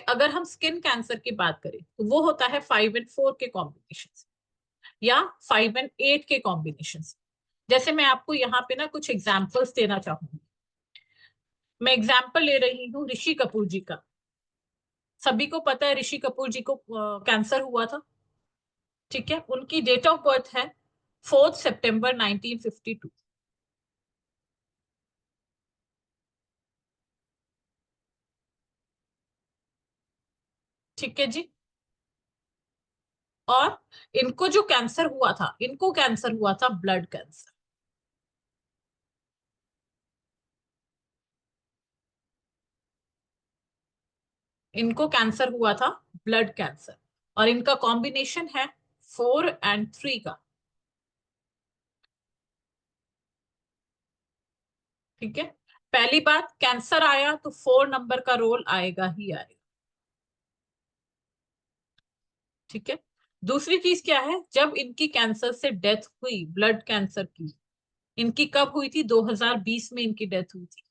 अगर हम स्किन कैंसर की बात करें तो वो होता है 5 and 4 के कॉम्बिनेशन से, या 5 and 8 के कॉम्बिनेशन से। जैसे मैं आपको यहाँ पे ना कुछ एग्जाम्पल्स देना चाहूंगी। मैं एग्जाम्पल ले रही हूँ ऋषि कपूर जी का। सभी को पता है ऋषि कपूर जी को कैंसर हुआ था। ठीक है। उनकी डेट ऑफ बर्थ है 4 सितंबर 1952। ठीक है जी। और इनको जो कैंसर हुआ था, इनको कैंसर हुआ था ब्लड कैंसर। इनको कैंसर हुआ था ब्लड कैंसर, और इनका कॉम्बिनेशन है 4 and 3 का। ठीक है। पहली बात, कैंसर आया तो 4 नंबर का रोल आएगा ही आएगा। ठीक है। दूसरी चीज क्या है? जब इनकी कैंसर से डेथ हुई, ब्लड कैंसर की, इनकी कब हुई थी? 2020 में इनकी डेथ हुई थी,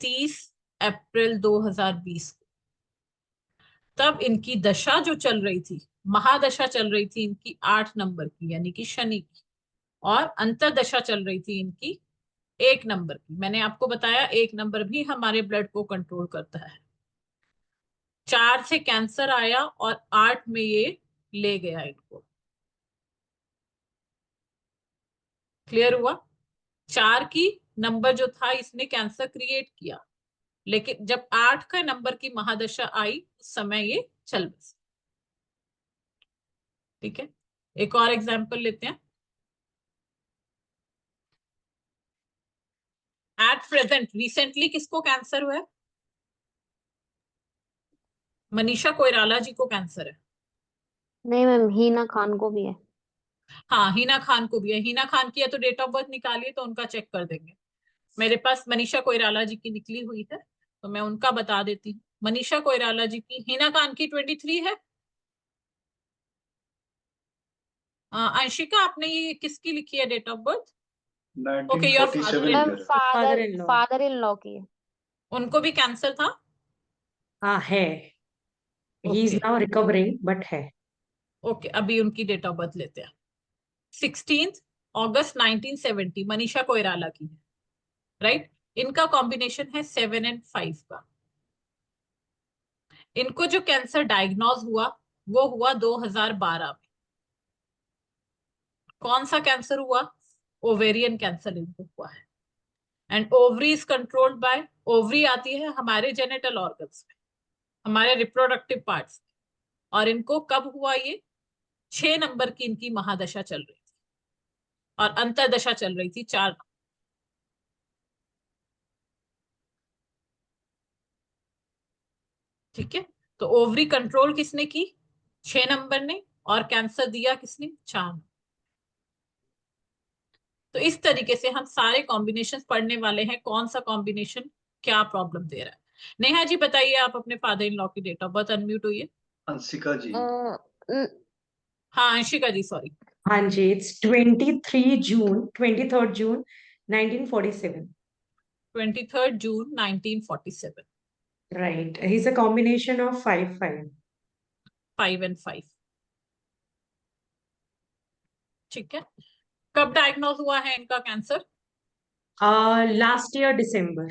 30 अप्रैल 2020 को। तब इनकी दशा जो चल रही थी, महादशा चल रही थी इनकी 8 नंबर की, यानी कि शनि की, और अंतरदशा चल रही थी इनकी 1 नंबर की। मैंने आपको बताया 1 नंबर भी हमारे ब्लड को कंट्रोल करता है। 4 से कैंसर आया और 8 में ये ले गया इनको। क्लियर हुआ? 4 की नंबर जो था, इसने कैंसर क्रिएट किया, लेकिन जब 8 का नंबर की महादशा आई उस समय ये चल बसी। ठीक है। एक और एग्जांपल लेते हैं। एट प्रेजेंट रिसेंटली किसको कैंसर हुआ है? मनीषा कोइराला जी को कैंसर है। नहीं मैम, हीना खान को भी है। हाँ, हिना खान को भी है। हिना खान की है तो डेट ऑफ बर्थ निकालिए तो उनका चेक कर देंगे। मेरे पास मनीषा कोइराला जी की निकली हुई है, तो मैं उनका बता देती हूँ। मनीषा कोइराला जी की, हिना खान की 23 है। अंशिका, आपने ये किसकी लिखी है date of birth? Okay, your 1947 ma'am इधर है। Father Father-in-law. Father in law की है। उनको भी कैंसर था? हाँ है. He is okay now recovering, but है. ओके, अभी उनकी डेट ऑफ बर्थ लेते हैं। 16 अगस्त 1970 मनीषा कोइराला की है, राइट। इनका कॉम्बिनेशन है 7 और 5 का। इनको जो कैंसर डायग्नोज हुआ वो हुआ 2012 में। कौन सा कैंसर हुआ? ओवेरियन कैंसर इनको हुआ है। And ovary is controlled bye, ovary आती है हमारे जेनिटल ऑर्गन्स में, हमारे रिप्रोडक्टिव पार्ट्स में। और इनको कब हुआ ये? 6 नंबर की इनकी महादशा चल रही थी और अंतरदशा चल रही थी 4 नंबर। ठीक है, तो ओवरी कंट्रोल किसने की? 6 नंबर ने। और कैंसर दिया किसने? 4। तो इस तरीके से हम सारे कॉम्बिनेशन पढ़ने वाले हैं, कौन सा कॉम्बिनेशन क्या प्रॉब्लम दे रहा है। नेहा जी बताइए, आप अपने फादर इन लॉ की डेट ऑफ बर्थ, अनम्यूट हुई है। अंशिका जी। हाँ अंशिका जी, सॉरी। हाँ जी, it's 23rd June 1947. 23 June 1947। Right. He's a combination of 5-5. 5 और 5। ठीक है, कब डायग्नोज हुआ है इनका cancer? Last year December.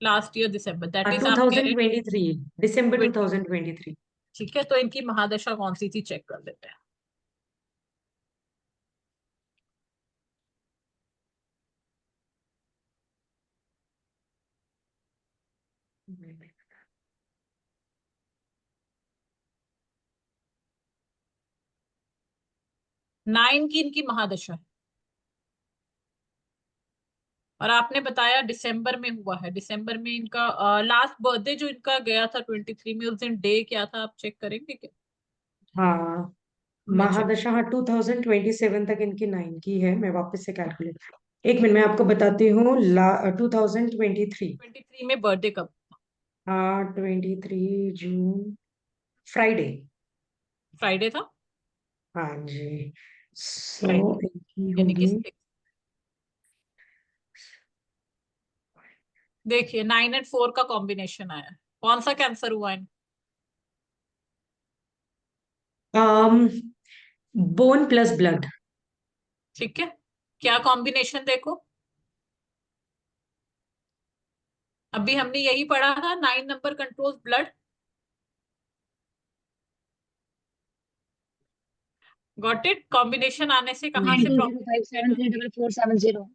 Last year December, that is आप कह रहे हैं 2023. December 20। 2023. ठीक है, तो इनकी महादशा कौन सी थी, चेक कर लेते हैं। नाइन की इनकी महादशा है। और आपने बताया दिसंबर में हुआ है। दिसंबर में इनका लास्ट बर्थडे जो इनका गया था 23 में, उस दिन डे क्या था, आप चेक करेंगे क्या? हाँ, मैं चेक। महादशा हाँ 2027 तक इनकी 9 की है. मैं वापस से कैलकुलेट, एक मिनट में आपको बताती हूँ. 2023. 23 में बर्थडे कब? हाँ 23 जून, फ्राइडे. फ्राइडे था। हाँ जी. सो फ्राइडे इनकी यानी कि होगी 6। देखिए 9 और 4 का कॉम्बिनेशन आया। कौन सा कैंसर हुआ है? Bone plus blood. ठीक है, क्या कॉम्बिनेशन देखो। अभी हमने यही पढ़ा था, 9 number control blood. Got it. Combination आने से कहाँ से प्रॉब्लम? 9205734470।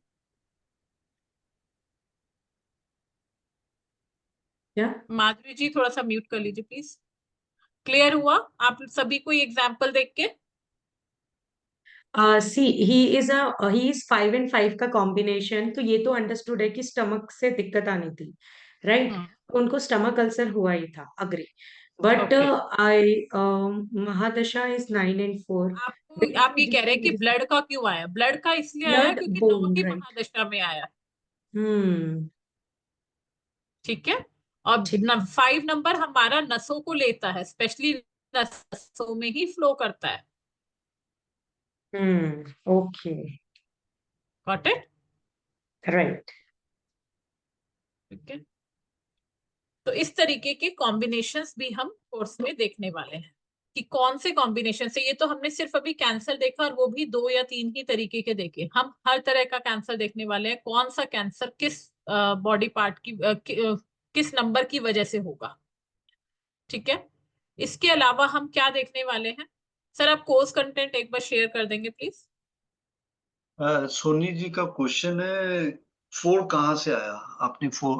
क्या? माधुरी जी थोड़ा सा म्यूट कर लीजिए प्लीज। क्लियर हुआ आप सभी को एग्जाम्पल देख के? सी ही इज 5 and 5 का कॉम्बिनेशन. तो ये तो अंडरस्टूड है कि स्टमक से दिक्कत आनी थी, राइट. हम्म, उनको स्टमक अल्सर हुआ ही था, agree. But okay. I mahadasha is 9 and 4. आपको आप ये कह रहे हैं कि ब्लड का क्यों आया? ब्लड का इसलिए आया ब्लड क्योंकि 9 बोन, की राइट. महादशा में आया। हम्म. ठीक है, और ठीक. 5 नंबर हमारा नसों को लेता है, स्पेशली नसों में ही फ्लो करता है। ओके. Got it. राइट. ठीक है, तो इस तरीके के कॉम्बिनेशंस भी हम कोर्स में देखने वाले हैं कि कौन से कॉम्बिनेशन से। ये तो हमने सिर्फ अभी कैंसर देखा, और वो भी 2 या 3 ही तरीके के देखे। हम हर तरह का कैंसर देखने वाले हैं, कौन सा कैंसर किस बॉडी पार्ट की किस नंबर की वजह से होगा। ठीक है, इसके अलावा हम क्या देखने वाले हैं? सर आप कोर्स कंटेंट एक बार शेयर कर देंगे प्लीज। सोनी जी का क्वेश्चन है, 4 कहाँ से आया? आपने 4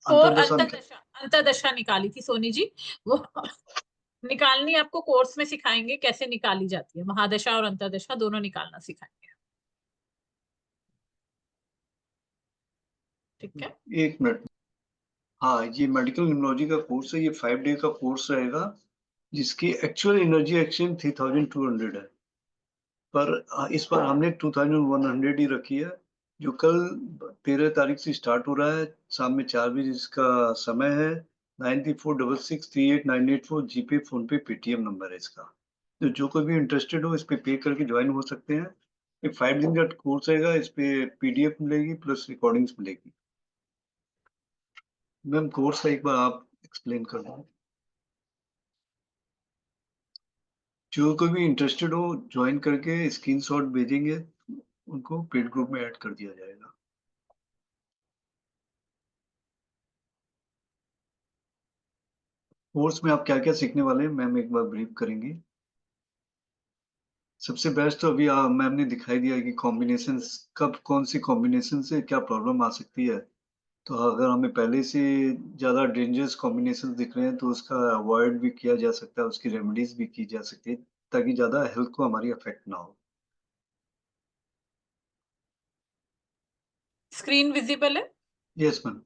फोर अंतर्दशा में अंतरदशा, अंतरदशा निकाली थी सोनी जी। वो निकालनी आपको कोर्स में सिखाएंगे, कैसे निकाली जाती है। महादशा और अंतरदशा दोनों निकालना सिखाएंगे। ठीक है, एक मिनट। हाँ, ये मेडिकल न्यूमरोलॉजी का कोर्स है, ये 5 डे का कोर्स रहेगा, जिसकी एक्चुअल एनर्जी एक्सचेंज 3200 है, पर इस बार हमने 2100 ही रखी है, जो कल 13 तारीख से स्टार्ट हो रहा है, शाम में 4 बजे इसका समय है। 9466389884 जीपे, फोनपे, पेटीएम नंबर है इसका। तो जो कोई भी इंटरेस्टेड हो इस पे पे करके ज्वाइन हो सकते हैं। ये 5 दिन का कोर्स रहेगा, इस पे पीडीएफ मिलेगी प्लस रिकॉर्डिंग्स मिलेगी। मैम कोर्स का एक बार आप एक्सप्लेन कर दो। जो कोई भी इंटरेस्टेड हो ज्वाइन करके स्क्रीनशॉट भेजेंगे, उनको पेड ग्रुप में ऐड कर दिया जाएगा। कोर्स में आप क्या-क्या सीखने वाले हैं मैम एक बार ब्रीफ करेंगी? सबसे बेस्ट तो अभी मैम ने दिखाई दिया कि कॉम्बिनेशंस कब कौन सी कॉम्बिनेशन से क्या प्रॉब्लम आ सकती है। तो अगर हमें पहले से ज़्यादा डेंजरस कॉम्बिनेशंस दिख रहे हैं तो उसका अवॉइड भी किया जा सकता है, उसकी रेमेडीज़ भी की जा सकती है ताकि ज़्यादा हेल्थ को हमारी अफेक्ट ना हो। स्क्रीन विजिबल है? Yes ma'am.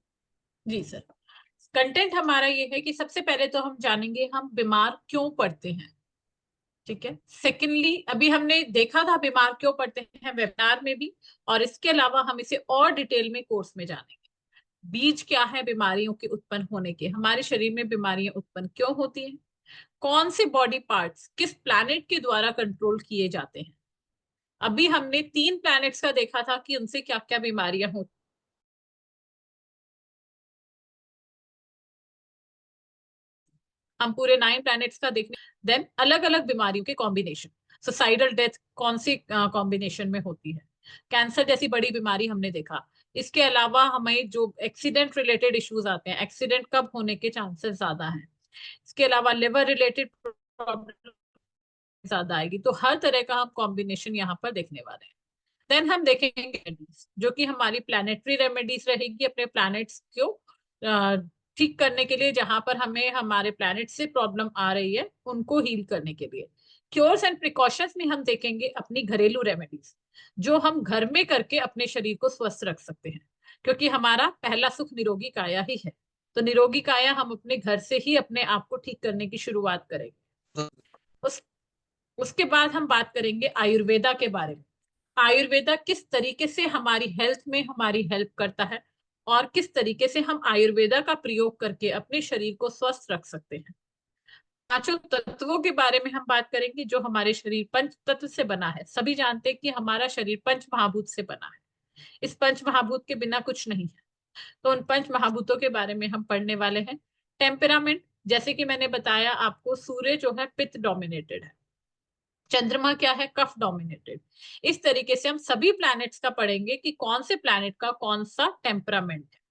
जी सर। कंटेंट हमारा ये है कि सबसे पहले तो हम जानेंगे हम बीमार क्यों पड़ते हैं, ठीक है। सेकेंडली अभी हमने देखा था बीमार क्यों पड़ते हैं वेबिनार में भी, और इसके अलावा हम इसे और डिटेल में कोर्स में जानेंगे। बीज क्या है बीमारियों के उत्पन्न होने के, हमारे शरीर में बीमारियां उत्पन्न क्यों होती हैं, कौन से बॉडी पार्ट्स किस प्लैनेट के द्वारा कंट्रोल किए जाते हैं। अभी हमने 3 प्लैनेट्स का देखा था कि उनसे क्या क्या बीमारियां होती, हम पूरे 9 प्लैनेट्स का देखने, देन अलग अलग बीमारियों के कॉम्बिनेशन, सुसाइडल डेथ कौन सी कॉम्बिनेशन में होती है, कैंसर जैसी बड़ी बीमारी हमने देखा। इसके अलावा हमें जो एक्सीडेंट रिलेटेड इश्यूज आते हैं, एक्सीडेंट कब होने के चांसेस ज्यादा हैं, इसके अलावा लिवर रिलेटेड प्रॉब्लम ज्यादा आएगी। तो हर तरह का हम कॉम्बिनेशन यहाँ पर देखने वाले हैं। देन हम देखेंगे रेमेडीज, जो कि हमारी प्लानिटरी रेमेडीज रहेगी, अपने प्लैनेट्स को ठीक करने के लिए, जहां पर हमें हमारे प्लैनेट से प्रॉब्लम आ रही है उनको हील करने के लिए। क्योर्स एंड प्रिकॉशंस में हम देखेंगे अपनी घरेलू रेमेडीज, जो हम घर में करके अपने शरीर को स्वस्थ रख सकते हैं, क्योंकि हमारा पहला सुख निरोगी काया ही है। तो निरोगी काया हम अपने घर से ही अपने आप को ठीक करने की शुरुआत करेंगे। उसके बाद हम बात करेंगे आयुर्वेदा के बारे में। आयुर्वेदा किस तरीके से हमारी हेल्थ में हमारी हेल्प करता है, और किस तरीके से हम आयुर्वेदा का प्रयोग करके अपने शरीर को स्वस्थ रख सकते हैं। 5 तत्वों के बारे में हम बात करेंगे, जो हमारे शरीर पंच तत्व से बना है। सभी जानते हैं कि हमारा शरीर पंच महाभूत से बना है, इस पंच महाभूत के बिना कुछ नहीं है। तो उन पंच महाभूतों के बारे में हम पढ़ने वाले हैं। टेम्परामेंट, जैसे कि मैंने बताया आपको, सूर्य जो है पित्त डोमिनेटेड है, चंद्रमा क्या है, कफ डोमिनेटेड। इस तरीके से हम सभी प्लैनेट्स का पढ़ेंगे कि कौन से प्लैनेट का कौन सा टेम्परामेंट है,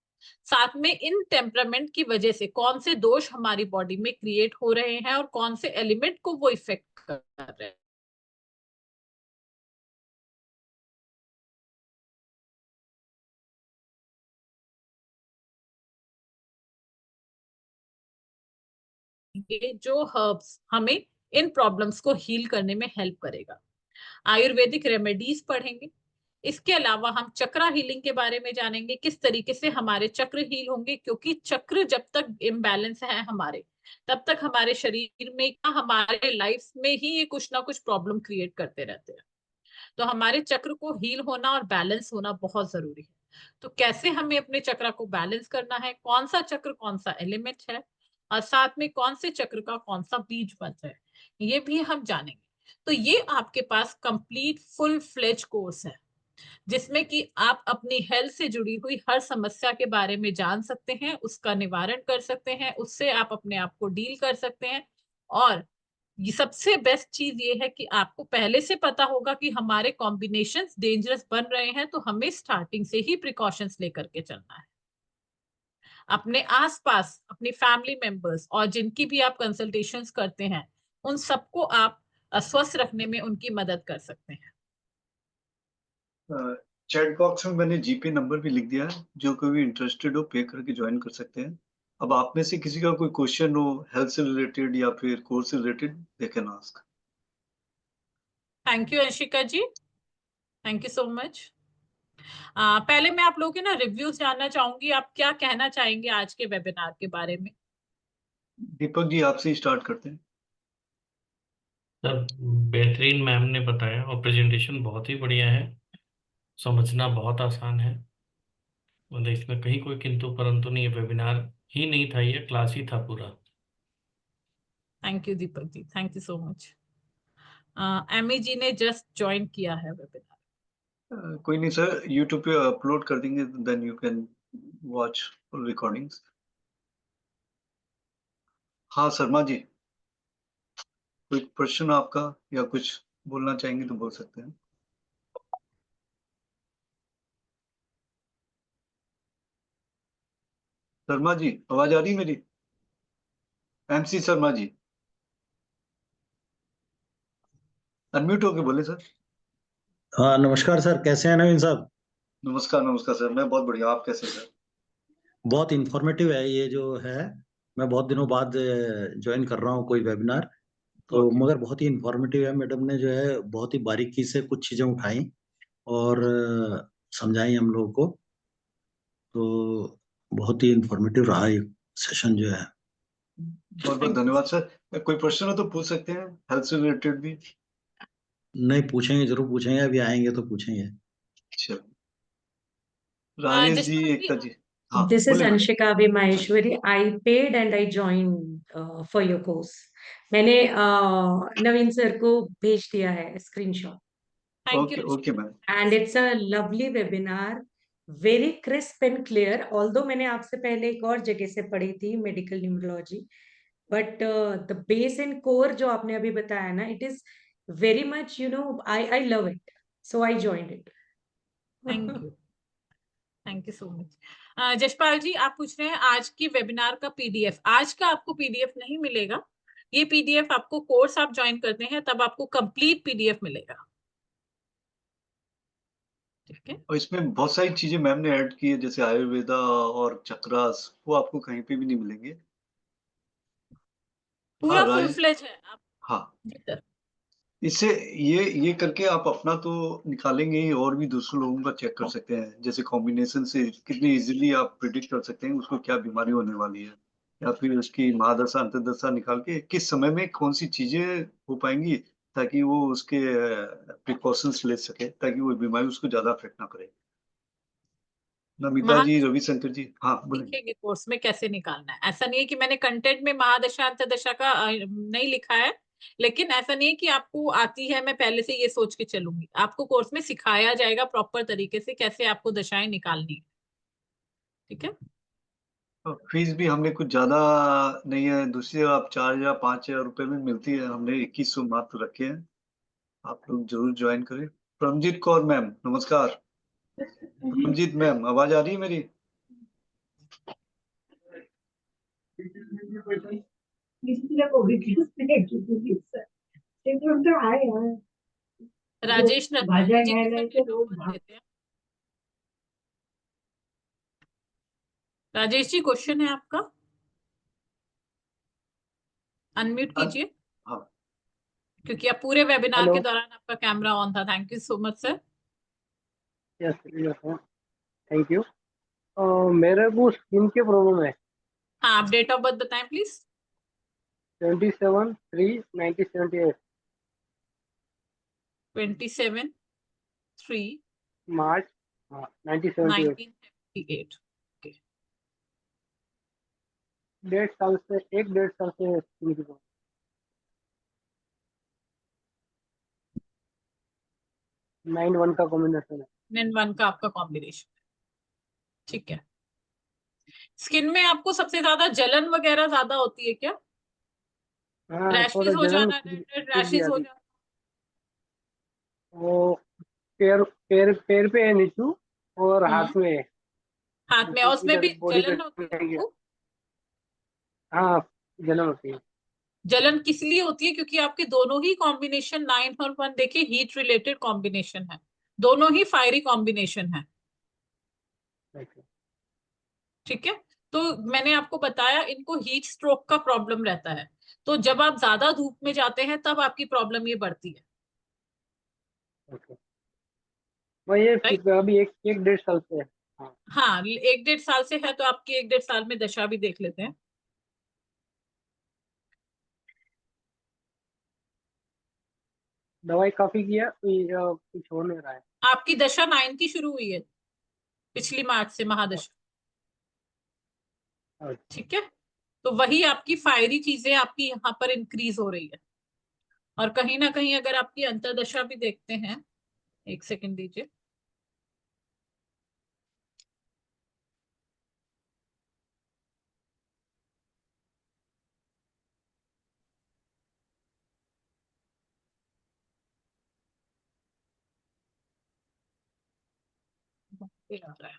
साथ में इन टेम्परामेंट की वजह से कौन से दोष हमारी बॉडी में क्रिएट हो रहे हैं और कौन से एलिमेंट को वो इफेक्ट कर रहे हैं। जो हर्ब्स हमें इन प्रॉब्लम्स को हील करने में हेल्प करेगा। आयुर्वेदिक रेमेडीज पढ़ेंगे। इसके अलावा हम चक्रा हीलिंग के बारे में जानेंगे, किस तरीके से हमारे चक्र हील होंगे, क्योंकि चक्र जब तक इम्बैलेंस है हमारे, तब तक हमारे शरीर में, हमारे लाइफ में ही ये कुछ ना कुछ प्रॉब्लम क्रिएट करते रहते हैं। तो हमारे चक्र को हील होना और बैलेंस होना बहुत जरूरी है। तो कैसे हमें अपने चक्र को बैलेंस करना है, कौन सा चक्र कौन सा एलिमेंट है, और साथ में कौन से चक्र का कौन सा बीज मंत्र है, ये भी हम जानेंगे। तो ये आपके पास कंप्लीट फुल फ्लेज कोर्स है, जिसमें कि आप अपनी हेल्थ से जुड़ी हुई हर समस्या के बारे में जान सकते हैं, उसका निवारण कर सकते हैं, उससे आप अपने आप को डील कर सकते हैं। और ये सबसे बेस्ट चीज ये है कि आपको पहले से पता होगा कि हमारे कॉम्बिनेशंस डेंजरस बन रहे हैं, तो हमें स्टार्टिंग से ही प्रिकॉशंस लेकर के चलना है। अपने आसपास अपनी फैमिली मेंबर्स और जिनकी भी आप कंसल्टेशंस करते हैं, उन सबको आप स्वस्थ रखने में उनकी मदद कर सकते हैं। चैट बॉक्स में मैंने जीपे नंबर भी लिख दिया है, जो कोई भी इंटरेस्टेड हो पे करके ज्वाइन कर सकते हैं। अब आप में से किसी का कोई क्वेश्चन हो हेल्थ से रिलेटेड या फिर कोर्स से related, they can ask. Thank you Anshika ji, thank you so much. पहले मैं आप लोगों के ना रिव्यूज जानना चाहूंगी, आप क्या कहना चाहेंगे आज के वेबिनार के बारे में। दीपक जी आपसे ही स्टार्ट करते हैं। सर बेहतरीन मैम ने बताया और प्रेजेंटेशन बहुत ही बढ़िया है। समझना बहुत आसान है, मतलब इसमें कहीं कोई किंतु परंतु नहीं है। वेबिनार ही नहीं था, ये क्लास ही था पूरा। Thank you Deepak ji, thank you so much. Amy ji ने जस्ट ज्वाइन किया है वेबिनार। कोई नहीं सर, यूट्यूब पे अपलोड कर देंगे, then you can watch recordings. हाँ शर्मा जी, कोई प्रश्न आपका या कुछ बोलना चाहेंगे तो बोल सकते हैं। शर्मा जी, आवाज आ रही है मेरी? एमसी शर्मा जी, अनम्यूट होके बोले सर। हाँ नमस्कार सर, कैसे हैं नवीन साहब? नमस्कार नमस्कार सर, मैं बहुत बढ़िया, आप कैसे सर? बहुत इंफॉर्मेटिव है ये जो है। मैं बहुत दिनों बाद ज्वाइन कर रहा हूँ कोई वेबिनार, तो ओके। मगर बहुत ही इंफॉर्मेटिव है। मैडम ने जो है बहुत ही बारीकी से कुछ चीजें उठाई और समझाई हम लोगों को, तो बहुत ही इंफॉर्मेटिव रहा ये सेशन जो है। बहुत बहुत धन्यवाद सर। कोई प्रश्न हो तो पूछ सकते हैं, हेल्थ से रिलेटेड भी। नहीं, पूछेंगे, जरूर पूछेंगे, अभी आएंगे तो पूछेंगे। अच्छा, राजेश जी, जशपाल जी, एकता जी, हाँ This is बोले ma'am. Anshika V. Maheshwari. I paid and I joined for your course. मैंने नवीन सर को भेज दिया है screenshot, thank okay you. Okay ma'am. And it's a lovely webinar, very crisp and clear. Although मैंने आपसे पहले एक और जगह से पढ़ी थी medical numerology, but the base and core जो आपने अभी बताया ना, it is very much, you know, I love it, so I joined it. Thank you, thank you so much. Jaspal ji, आप पूछ रहे हैं आज की वेबिनार का पीडीएफ। आज का आपको पीडीएफ नहीं मिलेगा, ये पीडीएफ आपको कोर्स आप ज्वाइन करते हैं तब आपको कंप्लीट पीडीएफ मिलेगा, ठीक है? और इसमें बहुत सारी चीजें मैम ने ऐड की है, जैसे आयुर्वेदा और चक्रास, वो आपको कहीं पे भी नहीं मिलेंगे। हाँ पूरा फुल राज, फ्लेज है आप। हाँ, जी सर। इससे ये करके आप अपना तो निकालेंगे ही, और भी दूसरे लोगों का चेक कर सकते हैं, जैसे कॉम्बिनेशन से कितनी इजीली आप प्रिडिक्ट कर सकते हैं उसको क्या बीमारी होने वाली है, या फिर उसकी महादशा अंतर्दशा निकाल के किस समय में कौन सी चीजें हो पाएंगी, ताकि वो उसके प्रिकॉशंस ले सके, ताकि वो बीमारी उसको ज्यादा अफेक्ट ना करे। नमिता जी, महादशा रविशंकर जी, हाँ बोले। लिखेंगे कोर्स में कैसे निकालना है। ऐसा नहीं है कि मैंने कंटेंट में महादशा अंतर्दशा का नहीं लिखा है, लेकिन ऐसा नहीं है कि आपको आती है मैं पहले से ये सोच के चलूंगी। आपको कोर्स में सिखाया जाएगा प्रॉपर तरीके से कैसे आपको दशाएं निकालनी है, ठीक है? फीस भी हमने कुछ ज्यादा नहीं है, दूसरी आप 4,000 5,000 रुपए में मिलती है, हमने 2100 मात्र रखे हैं। आप लोग जरूर ज्वाइन करें। परमजीत कौर मैम, नमस्कार। परमजीत मैम, आवाज आ रही है मेरी? राजेश रतलानी जी को फिर डेट ऑफ बर्थ देते हैं। राजेश जी, क्वेश्चन है आपका, अनम्यूट कीजिए, हाँ क्योंकि आप पूरे वेबिनार हेलो। के दौरान आपका कैमरा ऑन था। Thank you so much sir. Yes yes, thank you. मेरे को स्किन की प्रॉब्लम है। हाँ, आप डेट ऑफ बर्थ बताएं प्लीज। 27/3/1978 27/3/1978। मार्च। हाँ 1978। 1.5 साल से स्किन की प्रॉब्लम। 9-1 का कॉम्बिनेशन है। 9-1 का आपका कॉम्बिनेशन, ठीक है। स्किन में आपको सबसे ज्यादा जलन वगैरह ज्यादा होती है क्या? हाँ थोड़ा रैशेज हो जलन, जाना, रेड रेड खुद भी रैशेज हो आती। जाना? वो पैर पैर पैर पे है नीचू, और हम्म, हाथ में है। हाथ में, और उसमें इधर भी बॉडी पे जलन होती है नहीं गया। आपको? हाँ जलन होती है। जलन किस लिए होती है? क्योंकि आपके दोनों ही कॉम्बिनेशन 9 और 1 देखिए हीट रिलेटेड कॉम्बिनेशन है, दोनों ही फायरी कॉम्बिनेशन है, अच्छा। ठीक है? तो मैंने आपको बताया इनको हीट स्ट्रोक का प्रॉब्लम रहता है, तो जब आप ज्यादा धूप में जाते हैं तब आपकी प्रॉब्लम ये बढ़ती है, ओके। मैं ये राइट? अभी एक 1-1.5 साल से है। हाँ। हाँ, 1-1.5 साल से है, तो आपकी 1-1.5 साल में दशा भी देख लेते हैं। दवाई काफी किया, कुछ हो नहीं रहा है। आपकी दशा 9 की शुरू हुई है पिछली मार्च से, महादशा। अच्छा। ठीक है, तो वही आपकी फायरी चीजें आपकी यहाँ पर इंक्रीज हो रही है। और कहीं ना कहीं अगर आपकी अंतर्दशा भी देखते हैं, एक सेकंड दीजिए। ये आ रहा है।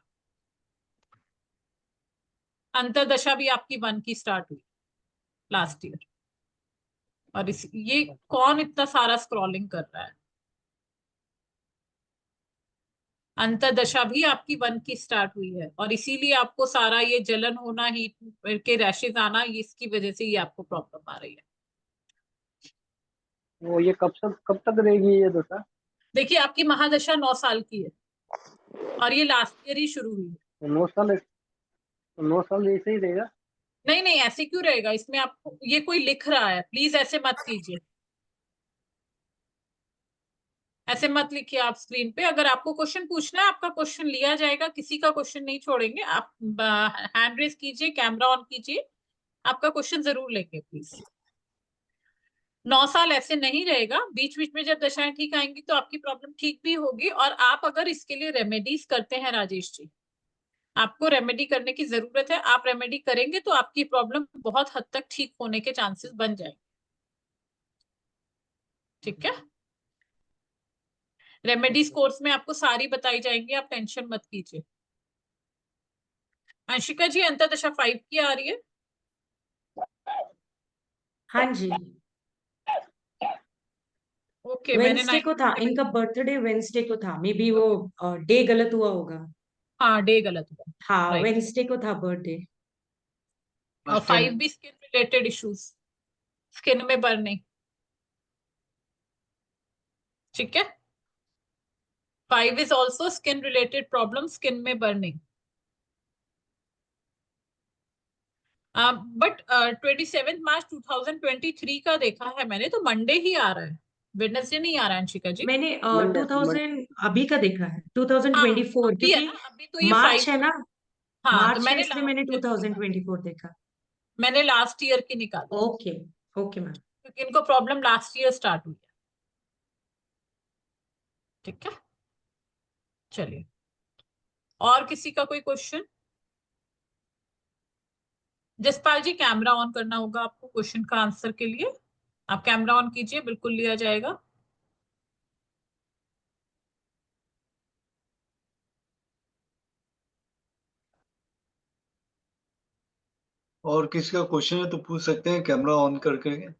अंतर्दशा भी आपकी 1 की स्टार्ट हुई लास्ट ईयर। और ये कौन इतना सारा स्क्रॉलिंग कर रहा है? अंतर्दशा भी आपकी 1 की स्टार्ट हुई है, और इसीलिए आपको सारा ये जलन होना, हीट के रैशेज आना, इसकी वजह से ये आपको प्रॉब्लम आ रही है। वो ये कब तक रहेगी ये दशा? देखिए, आपकी महादशा 9 साल की है, और ये लास्ट ईयर ही शुरू हुई है। तो 9 साल ऐसे ही रहेगा? नहीं नहीं, ऐसे क्यों रहेगा? इसमें आपको ये कोई लिख रहा है, प्लीज ऐसे मत कीजिए। ऐसे मत लिखिए आप स्क्रीन पे। अगर आपको क्वेश्चन पूछना है, आपका क्वेश्चन लिया जाएगा, किसी का क्वेश्चन नहीं छोड़ेंगे। आप हैंड रेज कीजिए, कैमरा ऑन कीजिए, आपका क्वेश्चन जरूर लेंगे प्लीज। 9 साल ऐसे नहीं रहेगा, बीच बीच में जब दशाएं ठीक आएंगी तो आपकी प्रॉब्लम ठीक भी होगी। और आप अगर इसके लिए रेमेडीज करते हैं राजेश जी, आपको रेमेडी करने की जरूरत है। आप रेमेडी करेंगे तो आपकी प्रॉब्लम बहुत हद तक ठीक होने के चांसेस बन जाएंगे। ठीक है, रेमेडीज कोर्स में आपको सारी बताई जाएंगी, आप टेंशन मत कीजिए। अंशिका जी, अंतर्दशा 5 की आ रही है। हाँ जी, ओके, मैंने वेंसडे 9 को था इनका बर्थडे, वेंसडे को था। मे बी वो डे गलत हुआ होगा। हाँ, डे गलत हुआ। हाँ, राइट। वेंसडे को था बर्थडे। और 5 भी स्किन रिलेटेड इश्यूज, स्किन में बर्निंग। ठीक है, 5 is also skin related problem, skin में बर्निंग। बट 27 मार्च 2023 का देखा है मैंने, तो मंडे ही आ रहा है, वेडनेसडे नहीं आ रहा है अंशिका जी। मैंने मंडे 2000 अभी का देखा है, हाँ, 2024, अभी है क्योंकि ना, अभी तो ये मार्च 5 है ना, हाँ, तो मार्च है, मैंने इसलिए मैंने लास्ट ईयर की निकाली, 2024 देखा। मैंने लास्ट ईयर की निकाली, ओके, ओके मैम। क्योंकि इनको प्रॉब्लम लास्ट ईयर स्टार्ट हुई है। ठीक है, चलिए, और किसी का कोई question? Jaspal ji, camera on करना होगा आपको क्वेश्चन का आंसर के लिए। आप कैमरा ऑन कीजिए, बिल्कुल लिया जाएगा। और किसी का क्वेश्चन है तो पूछ सकते हैं कैमरा ऑन करके। इनका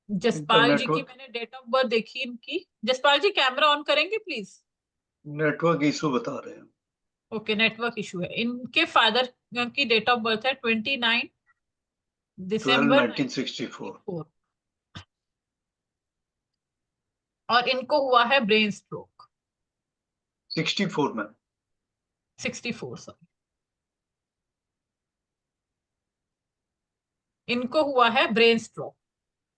जसपाल जी की नेटवर्क मैंने डेट ऑफ बर्थ देखी इनकी। जसपाल जी, कैमरा ऑन करेंगे प्लीज। नेटवर्क इशू बता रहे हैं। ओके, नेटवर्क इशू है। इनके फादर की डेट ऑफ बर्थ है 29 दिसंबर 1964। 1964, और इनको हुआ है ब्रेन स्ट्रोक। 64 में। 64, सॉरी। इनको हुआ है ब्रेन स्ट्रोक,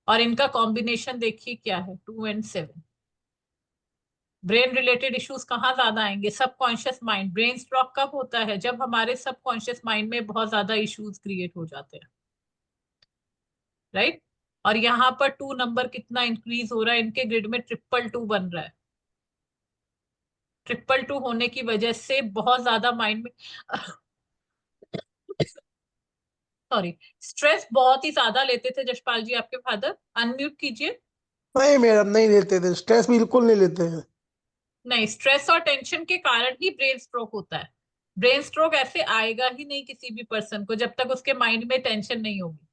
और इनका कॉम्बिनेशन देखिए क्या है, 2 and 7। ब्रेन रिलेटेड इश्यूज कहाँ ज्यादा आएंगे? Subconscious mind. ब्रेन स्ट्रोक कब होता है? जब हमारे सबकॉन्शियस माइंड में बहुत ज्यादा इश्यूज क्रिएट हो जाते हैं, राइट। और यहाँ पर 2 नंबर कितना इंक्रीज हो रहा है, इनके ग्रिड में 222 बन रहा है। 222 होने की वजह से बहुत ज्यादा माइंड में सॉरी, स्ट्रेस बहुत ही ज्यादा लेते थे जशपाल जी आपके फादर। अनम्यूट कीजिए। नहीं मैडम, नहीं लेते थे, स्ट्रेस बिल्कुल नहीं लेते हैं। नहीं, स्ट्रेस और टेंशन के कारण ही ब्रेन स्ट्रोक होता है। ब्रेन स्ट्रोक ऐसे आएगा ही नहीं किसी भी पर्सन को जब तक उसके माइंड में टेंशन नहीं होगी।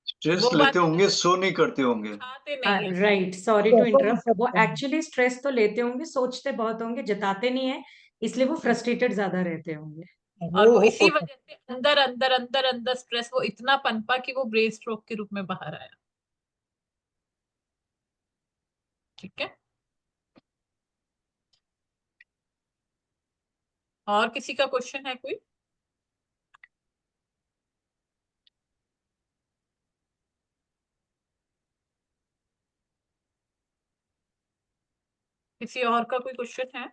स्ट्रेस वो लेते बात है ना, होंगे, सो नहीं करते होंगे। खाते नहीं है। राइट, सॉरी टू ऐसा हो इंटरप्ट। वो सकता है। एक्चुअली स्ट्रेस तो लेते होंगे, सोचते बहुत होंगे, जताते नहीं है, इसलिए वो फ्रस्ट्रेटेड ज्यादा रहते होंगे। और वो हो इसी सकता वजह से अंदर अंदर अंदर अंदर स्ट्रेस वो इतना पनपा कि वो ब्रेन स्ट्रोक के रूप में बाहर आया। ठीक है, और किसी का क्वेश्चन है कोई? किसी और का कोई क्वेश्चन है?